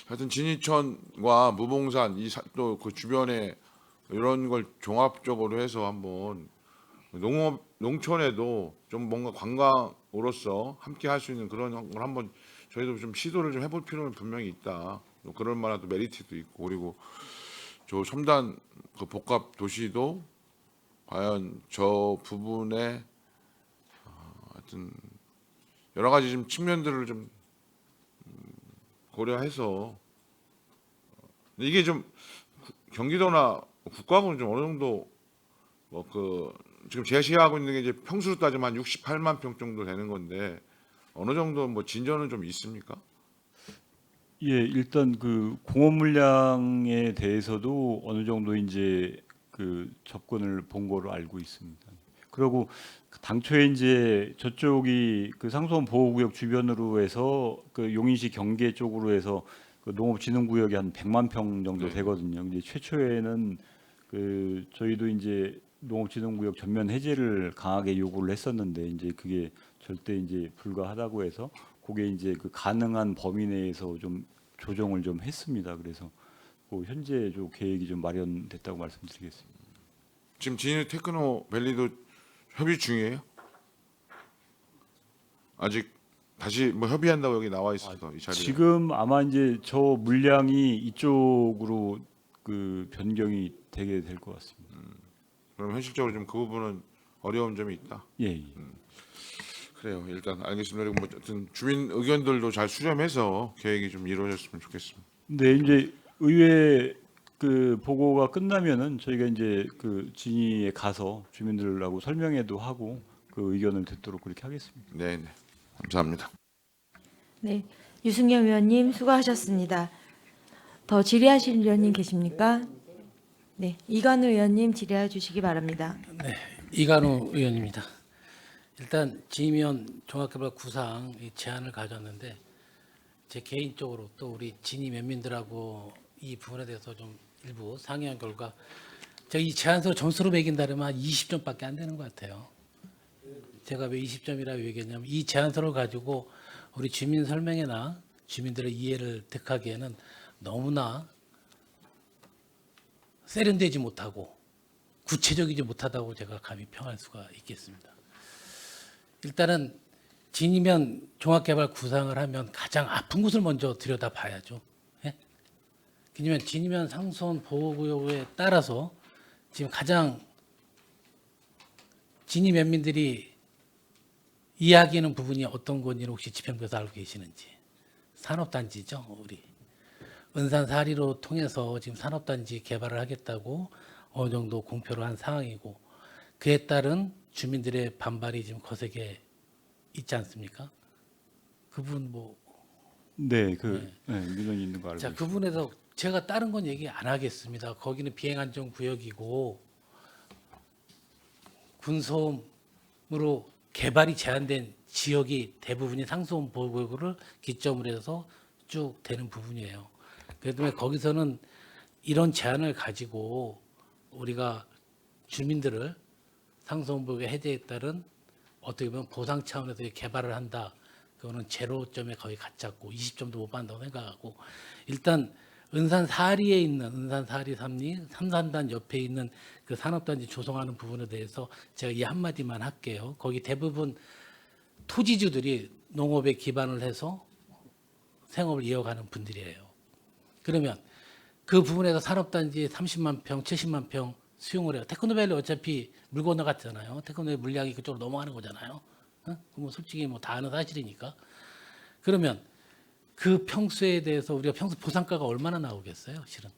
하여튼 진이천과 무봉산 또 그 주변에 이런 걸 종합적으로 해서 한번 농촌에도 좀 뭔가 관광으로서 함께 할 수 있는 그런 걸 한번 저희도 좀 시도를 좀 해볼 필요는 분명히 있다. 그럴 만한 또 메리트도 있고, 그리고 저 첨단 그 복합 도시도 과연 저 부분에 하여튼 여러 가지 좀 측면들을 좀 고려해서 이게 좀 경기도나 국가하고는 좀 어느 정도 뭐 그 지금 제시하고 있는 게 이제 평수로 따지면 한 68만 평 정도 되는 건데 어느 정도 뭐 진전은 좀 있습니까? 예, 일단 그 공업 물량에 대해서도 어느 정도 이제 그 접근을 본 거로 알고 있습니다. 그리고 당초에 이제 저쪽이 그 상수원 보호구역 주변으로 해서 그 용인시 경계 쪽으로 해서 그 농업진흥구역이 한 100만 평 정도 네. 되거든요. 근데 최초에는 그 저희도 이제 농업진흥구역 전면 해제를 강하게 요구를 했었는데 이제 그게 절대 이제 불가하다고 해서 그게 이제 그 가능한 범위 내에서 좀 조정을 좀 했습니다. 그래서 그 현재 좀 계획이 좀 마련됐다고 말씀드리겠습니다. 지금 진이 테크노밸리도 협의 중이에요? 아직 다시 뭐 협의한다고 여기 나와 있어서 이 자리에. 지금 아마 이제 저 물량이 이쪽으로 그 변경이 되게 될 것 같습니다. 그럼 현실적으로 좀 그 부분은 어려운 점이 있다. 예, 예. 그래요. 일단 알겠습니다. 그리고 뭐 어쨌든 주민 의견들도 잘 수렴해서 계획이 좀 이루어졌으면 좋겠습니다. 근데 이제 의회 그 보고가 끝나면은 저희가 이제 그 진위에 가서 주민들하고 설명회도 하고 그 의견을 듣도록 그렇게 하겠습니다. 네, 네. 감사합니다. 네, 유승영 의원님 수고하셨습니다. 더 질의하실 의원님 계십니까? 네, 이관우 의원님 질의해 주시기 바랍니다. 네, 이관우 의원입니다. 일단 진이면 종합개발구상 이 제안을 가졌는데 제 개인적으로 또 우리 진이 면민들하고 이 부분에 대해서 좀 일부 상의한 결과 제가 이 제안서 점수로 매긴다면 한 20점밖에 안 되는 것 같아요. 제가 왜 20점이라고 얘기했냐면 이 제안서를 가지고 우리 주민 설명회나 주민들의 이해를 득하기에는 너무나 세련되지 못하고 구체적이지 못하다고 제가 감히 평할 수가 있겠습니다. 일단은 진이면 종합개발 구상을 하면 가장 아픈 곳을 먼저 들여다봐야죠. 예? 왜냐하면 진이면 상수원 보호구역에 따라서 지금 가장 진이 면민들이 이야기하는 부분이 어떤 건지는 혹시 집행부에서 알고 계시는지. 산업단지죠, 우리. 은산 사리로 통해서 지금 산업단지 개발을 하겠다고 어느 정도 공표를 한 상황이고 그에 따른 주민들의 반발이 지금 거세게 있지 않습니까? 그분 뭐 네, 그 민원이 있는 거 알고 자, 있습니다. 그 부분에서 제가 다른 건 얘기 안 하겠습니다. 거기는 비행안전 구역이고 군소음으로 개발이 제한된 지역이 대부분이 상수원 보호구역을 기점으로 해서 쭉 되는 부분이에요. 그렇기 때문에 거기서는 이런 제한을 가지고 우리가 주민들을 상수원 보호구역 해제에 따른 어떻게 보면 보상 차원에서 개발을 한다. 그거는 제로점에 거의 가깝고 20점도 못 받는다고 생각하고 일단 은산 사리에 있는 은산 사리 삼산단 옆에 있는 그 산업단지 조성하는 부분에 대해서 제가 이 한마디만 할게요. 거기 대부분 토지주들이 농업에 기반을 해서 생업을 이어가는 분들이에요. 그러면 그 부분에서 산업단지 30만 평, 70만 평 수용을 해요. 테크노밸리 어차피 물 건너갔잖아요. 테크노밸리 물량이 그쪽으로 넘어가는 거잖아요. 뭐 솔직히 뭐 다 아는 사실이니까. 그러면 그 평수에 대해서 우리가 평수 보상가가 얼마나 나오겠어요, 실은.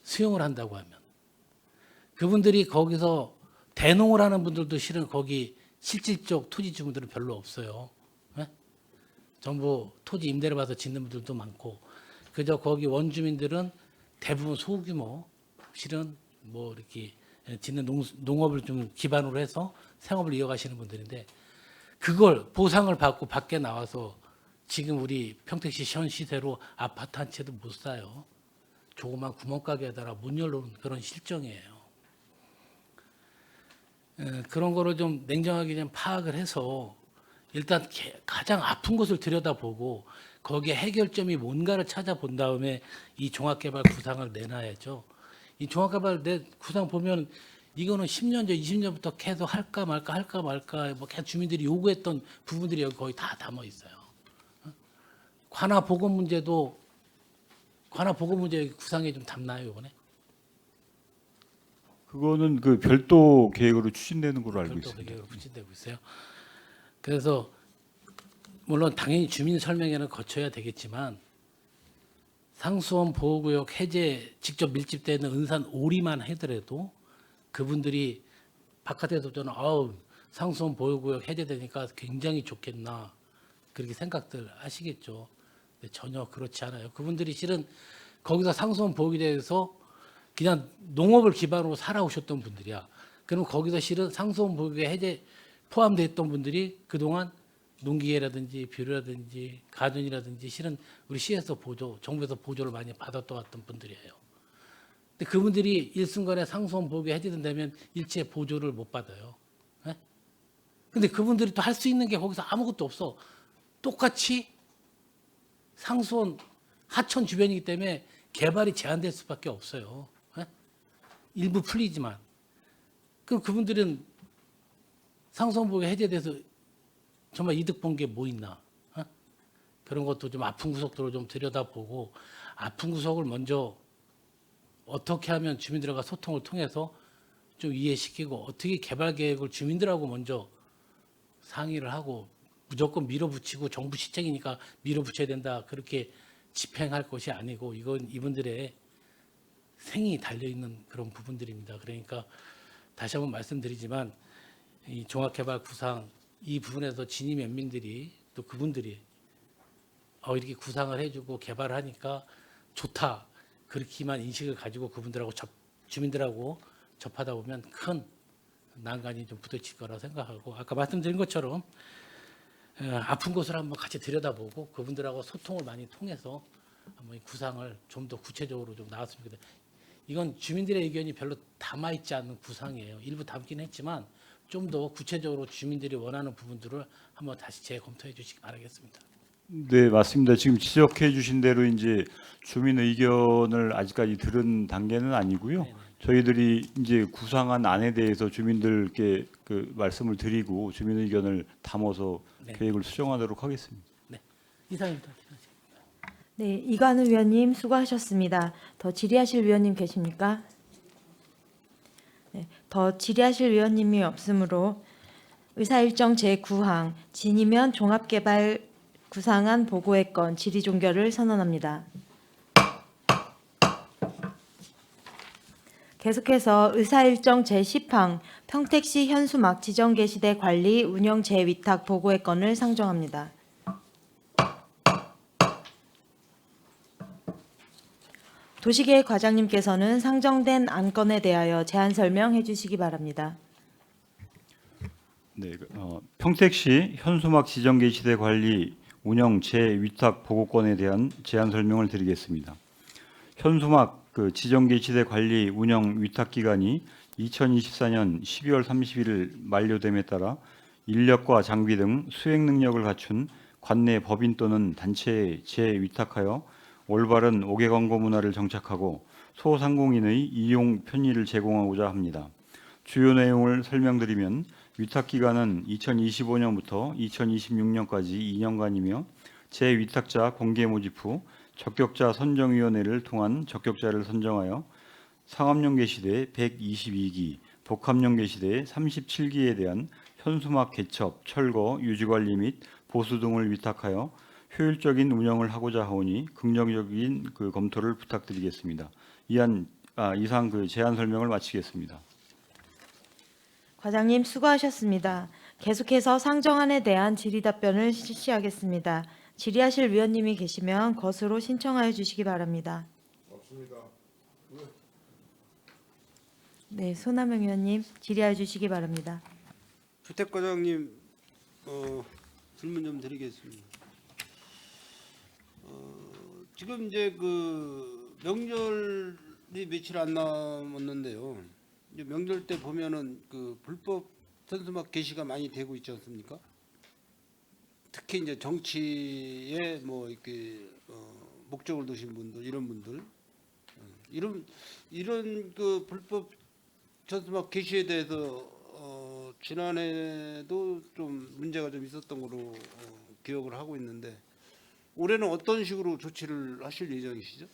수용을 한다고 하면. 그분들이 거기서 대농을 하는 분들도 실은 거기 실질적 토지 주민들은 별로 없어요. 예? 전부 토지 임대를 받아서 짓는 분들도 많고 그저 거기 원주민들은 대부분 소규모 실은 뭐 이렇게 짓는 농업을 좀 기반으로 해서 생업을 이어가시는 분들인데 그걸 보상을 받고 밖에 나와서 지금 우리 평택시 현 시세로 아파트 한 채도 못 사요. 조그만 구멍가게에다가 문 열어놓은 그런 실정이에요. 그런 거를 좀 냉정하게 좀 파악을 해서 일단 가장 아픈 곳을 들여다보고 거기에 해결점이 뭔가를 찾아본 다음에 이 종합개발 구상을 내놔야죠. 이 종합개발 구상 보면 이거는 10년 전, 20년부터 계속 할까 말까 뭐 계속 주민들이 요구했던 부분들이 여기 거의 다 담아 있어요. 관할 보건 문제도 구상에 좀 담나요 이번에? 그거는 그 별도 계획으로 추진되는 걸로 알고 별도 있습니다. 계획으로 추진되고 있어요. 그래서 물론 당연히 주민 설명회는 거쳐야 되겠지만 상수원 보호구역 해제 직접 밀집되는 은산 오리만 하더라도 그분들이 바깥에서 저는 상수원 보호구역 해제되니까 굉장히 좋겠나 그렇게 생각들 하시겠죠. 근데 전혀 그렇지 않아요. 그분들이 실은 거기서 상수원 보호구역에서 그냥 농업을 기반으로 살아오셨던 분들이야. 그럼 거기서 실은 상수원 보호구역 해제 포함되어 있던 분들이 그동안 농기계라든지 비료라든지 가전이라든지 실은 우리 시에서 정부에서 보조를 많이 받았던 왔던 분들이에요. 근데 그분들이 일순간에 상수원 보호구역 해제된다면 일체 보조를 못 받아요. 예? 근데 그분들이 또 할 수 있는 게 거기서 아무것도 없어. 똑같이 상수원 하천 주변이기 때문에 개발이 제한될 수밖에 없어요. 예? 일부 풀리지만. 그럼 그분들은 상수원 보호구역 해제돼서 정말 이득 본 게 뭐 있나? 어? 그런 것도 좀 아픈 구석들을 좀 들여다보고 아픈 구석을 먼저 어떻게 하면 주민들과 소통을 통해서 좀 이해시키고 어떻게 개발 계획을 주민들하고 먼저 상의를 하고 무조건 밀어붙이고 정부 시책이니까 밀어붙여야 된다 그렇게 집행할 것이 아니고 이건 이분들의 생이 달려있는 그런 부분들입니다. 그러니까 다시 한번 말씀드리지만 이 종합개발 구상 이 부분에서 진임 연민들이 또 그분들이 이렇게 구상을 해주고 개발을 하니까 좋다 그렇게만 인식을 가지고 그분들하고 주민들하고 접하다 보면 큰 난간이 좀 부딪힐 거라고 생각하고 아까 말씀드린 것처럼 아픈 곳을 한번 같이 들여다보고 그분들하고 소통을 많이 통해서 한번 이 구상을 좀 더 구체적으로 좀 나왔으면 좋겠다. 이건 주민들의 의견이 별로 담아있지 않는 구상이에요. 일부 담긴 했지만 좀 더 구체적으로 주민들이 원하는 부분들을 한번 다시 재검토해 주시기 바라겠습니다. 네, 맞습니다. 지금 지적해 주신 대로 이제 주민 의견을 아직까지 들은 단계는 아니고요. 네네. 저희들이 이제 구상한 안에 대해서 주민들께 그 말씀을 드리고 주민 의견을 담아서 네. 계획을 수정하도록 하겠습니다. 이상입니다. 네, 이관우 위원님 수고하셨습니다. 더 질의하실 위원님 계십니까? 네, 더 질의하실 위원님이 없으므로 의사일정 제9항 진이면 종합개발 구상안 보고의 건 질의 종결을 선언합니다. 계속해서 의사일정 제10항 평택시 현수막 지정 게시대 관리 운영 재위탁 보고의 건을 상정합니다. 도시계획 과장님께서는 상정된 안건에 대하여 제안 설명해 주시기 바랍니다. 네, 평택시 현수막 지정 게시대 관리 운영 재위탁 보고권에 대한 제안 설명을 드리겠습니다. 현수막 지정 게시대 관리 운영 위탁 기간이 2024년 12월 31일 만료됨에 따라 인력과 장비 등 수행 능력을 갖춘 관내 법인 또는 단체에 재위탁하여 올바른 5개 광고 문화를 정착하고 소상공인의 이용 편의를 제공하고자 합니다. 주요 내용을 설명드리면 위탁 기간은 2025년부터 2026년까지 2년간이며 재위탁자 공개 모집 후 적격자 선정위원회를 통한 적격자를 선정하여 상업용 게시대 122기, 복합용 게시대 37기에 대한 현수막 개첩, 철거, 유지관리 및 보수 등을 위탁하여 효율적인 운영을 하고자 하오니 긍정적인 검토를 부탁드리겠습니다. 이상 제안 설명을 마치겠습니다. 과장님 수고하셨습니다. 계속해서 상정안에 대한 질의 답변을 실시하겠습니다. 질의하실 위원님이 계시면 것으로 신청하여 주시기 바랍니다. 네, 손남영 의원님 질의하여 주시기 바랍니다. 주택과장님 질문 좀 드리겠습니다. 지금 이제 그 명절이 며칠 안 남았는데요. 이제 명절 때 보면은 그 불법 현수막 게시가 많이 되고 있지 않습니까? 특히 이제 정치에 뭐 이렇게 목적을 두신 분들 이런 분들 이런 그 불법 현수막 게시에 대해서 지난해도 좀 문제가 좀 있었던 걸로 기억을 하고 있는데 올해는 어떤 식으로 조치를 하실 예정이시죠?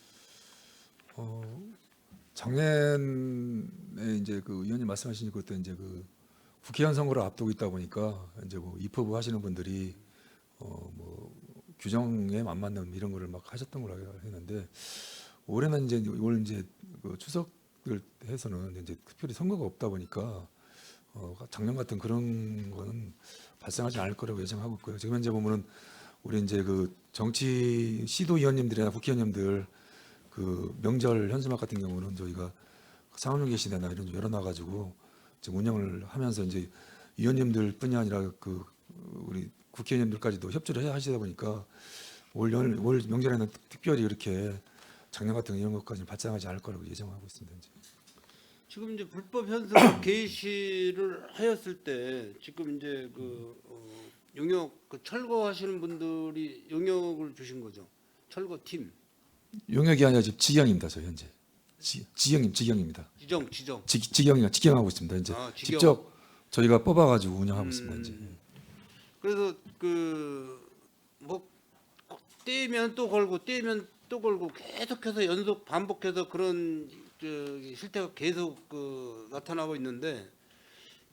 작년에 이제 그 의원님 말씀하신 것도 이제 그 국회의원 선거를 앞두고 있다 보니까 이제 뭐 입법부 하시는 분들이 뭐 규정에 안 맞는 이런 거를 막 하셨던 걸로 했는데 올해는 이제 올 이제 그 추석을 해서는 이제 특별히 선거가 없다 보니까 작년 같은 그런 거는 발생하지 않을 거라고 예상하고 있고요. 지금 현재 보면은 우리 이제 그 정치 시도위원님들이나 국회의원님들 그 명절 현수막 같은 경우는 저희가 상업용 게시대나 이런 거 열어놔가지고 지금 운영을 하면서 이제 위원님들뿐이 아니라 그 우리 국회의원님들까지도 협조를 해야 하시다 보니까 올 명절에는 특별히 이렇게 작년 같은 이런 것까지는 발생하지 않을 거라고 예상하고 있습니다. 이제. 지금 이제 불법 현수막 게시를 하였을 때 지금 이제 그 용역 그 철거하시는 분들이 용역을 주신 거죠. 철거팀 용역이 아니라 지금 직영입니다. 저 현재 직영입니다. 직영하고 있습니다. 이제 직영. 직접 저희가 뽑아가지고 운영하고 있습니다. 이제. 그래서 그 뭐 떼면 또 걸고 떼면 또 걸고 계속해서 연속 반복해서 그런 실태가 계속 그 나타나고 있는데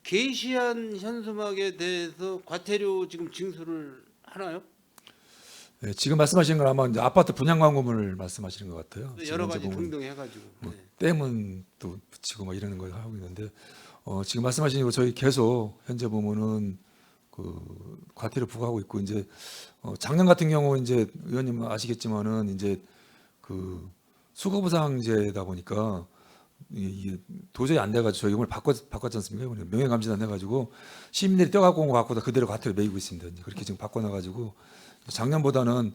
게시한 현수막에 대해서 과태료 지금 징수를 하나요? 네, 지금 말씀하신 건 아마 이제 아파트 분양 광고물을 말씀하시는 것 같아요. 여러 지금 가지 이제 보면 등등 해가지고. 네. 댐은 또 붙이고 막 이러는 걸 하고 있는데 지금 말씀하신 거 저희 계속 현재 보면은 그 과태료 부과하고 있고 이제 작년 같은 경우 이제 의원님 아시겠지만은 이제 그 수거보상제다 보니까 이게 도저히 안 돼가지고 저희 이걸 바꿨지 않습니까? 이번에 명예감시도 안 돼가지고 시민들이 떼갖고 온 거 갖고 다 그대로 과태료 매기고 있습니다. 이제 그렇게 지금 바꿔놔가지고 작년보다는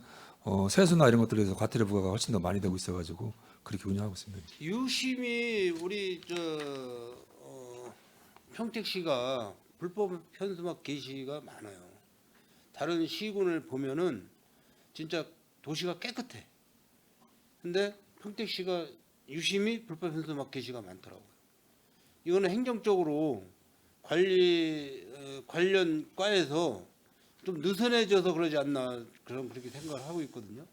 세수나 이런 것들에서 과태료 부과가 훨씬 더 많이 되고 있어가지고 그렇게 운영하고 있습니다. 유심히 우리 평택시가 불법 현수막 게시가 많아요. 다른 시군을 보면은 진짜 도시가 깨끗해. 근데 평택시가 유심히 불법 현수막 게시가 많더라고요. 이거는 행정적으로 관련 과에서 좀 느슨해져서 그러지 않나 그렇게 생각을 하고 있거든요.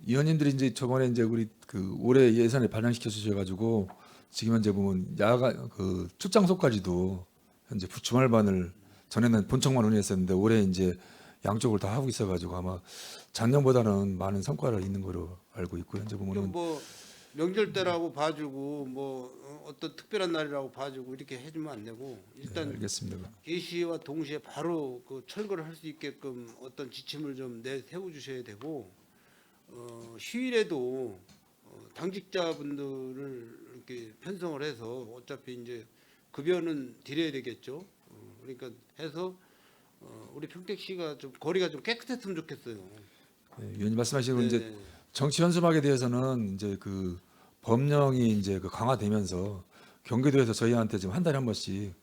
위원님들이 이제 저번에 이제 우리 그 올해 예산을 반영시켜 주셔가지고 지금 현재 보면 야간 그 출장소까지도 현재 주말반을 전에는 본청만 운영했었는데 올해 이제 양쪽을 다 하고 있어가지고 아마 작년보다는 많은 성과를 있는 거로 알고 있고 현재 보면은 뭐 명절 때라고 봐주고 뭐 어떤 특별한 날이라고 봐주고 이렇게 해주면 안 되고 일단 알겠습니다. 게시와 동시에 바로 그 철거를 할 수 있게끔 어떤 지침을 좀 내세워 주셔야 되고 휴일에도 당직자분들을 이렇게 편성을 해서 어차피 이제 급여는 드려야 되겠죠. 그러니까 해서 우리 평택시가 좀 거리가 좀 깨끗했으면 좋겠어요. 네, 위원님 말씀하신 이제 네네. 정치 현수막에 대해서는 이제 그 법령이 이제 그 강화되면서 경기도에서 저희한테 지금 한 달에 한 번씩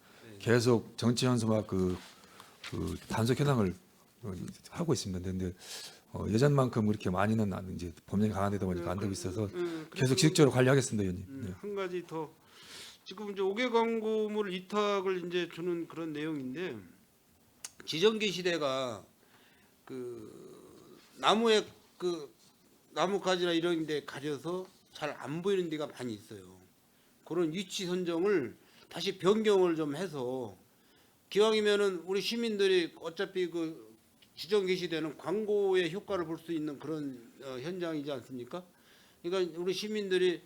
계속 정치 현수막 그 단속 현황을 하고 있습니다. 근데 예전만큼 그렇게 많이는 이제 법령이 강화되다 보니까 안 되고 있어서 계속 지속적으로 관리하겠습니다, 위원님. 네. 한 가지 더 지금 이제 5개 광고물 위탁을 이제 주는 그런 내용인데 지정 게시대가 그 나무에 그 나무 가지나 이런 데 가려서 잘 안 보이는 데가 많이 있어요. 그런 위치 선정을 다시 변경을 좀 해서 기왕이면은 우리 시민들이 어차피 그 지정 게시되는 광고의 효과를 볼 수 있는 그런 현장이지 않습니까? 그러니까 우리 시민들이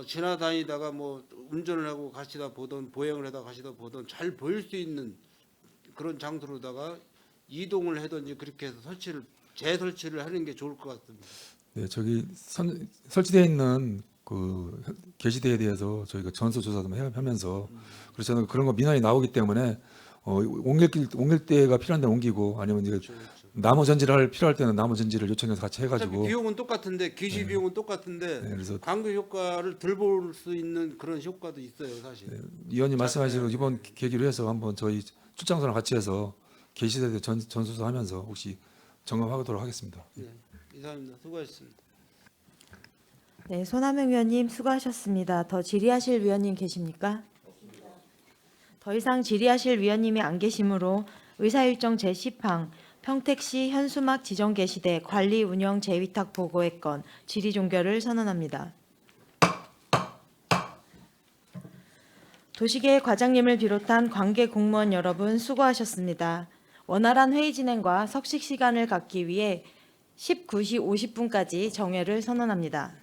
지나다니다가 뭐 운전을 하고 가시다 보던 보행을 하다 가시다 보던 잘 보일 수 있는 그런 장소로다가 이동을 하든지 그렇게 해서 재설치를 하는 게 좋을 것 같습니다. 네, 저기 설치되어 있는 그 게시대에 대해서 저희가 전수조사도 하면서 그래서 저는 그런 거 민원이 나오기 때문에 옮길 때가 필요한 데는 옮기고 아니면 이제 나무 전지를 할 필요할 때는 나무 전지를 요청해서 같이 어차피 해가지고 비용은 똑같은데 기시 비용은 똑같은데 네, 그래서 광고 효과를 덜 볼 수 있는 그런 효과도 있어요, 사실. 위원님 말씀하시는 이번 계기로 해서 한번 저희 출장소랑 같이 해서 게시대 전수조사하면서 혹시 점검하도록 하겠습니다. 네, 이상입니다. 수고하셨습니다. 네, 손하명 위원님 수고하셨습니다. 더 질의하실 위원님 계십니까? 더 이상 질의하실 위원님이 안 계시므로 의사일정 제10항 평택시 현수막 지정 게시대 관리 운영 재위탁 보고의 건 질의 종결을 선언합니다. 도시계획 과장님을 비롯한 관계 공무원 여러분 수고하셨습니다. 원활한 회의 진행과 석식 시간을 갖기 위해 19시 50분까지 정회를 선언합니다.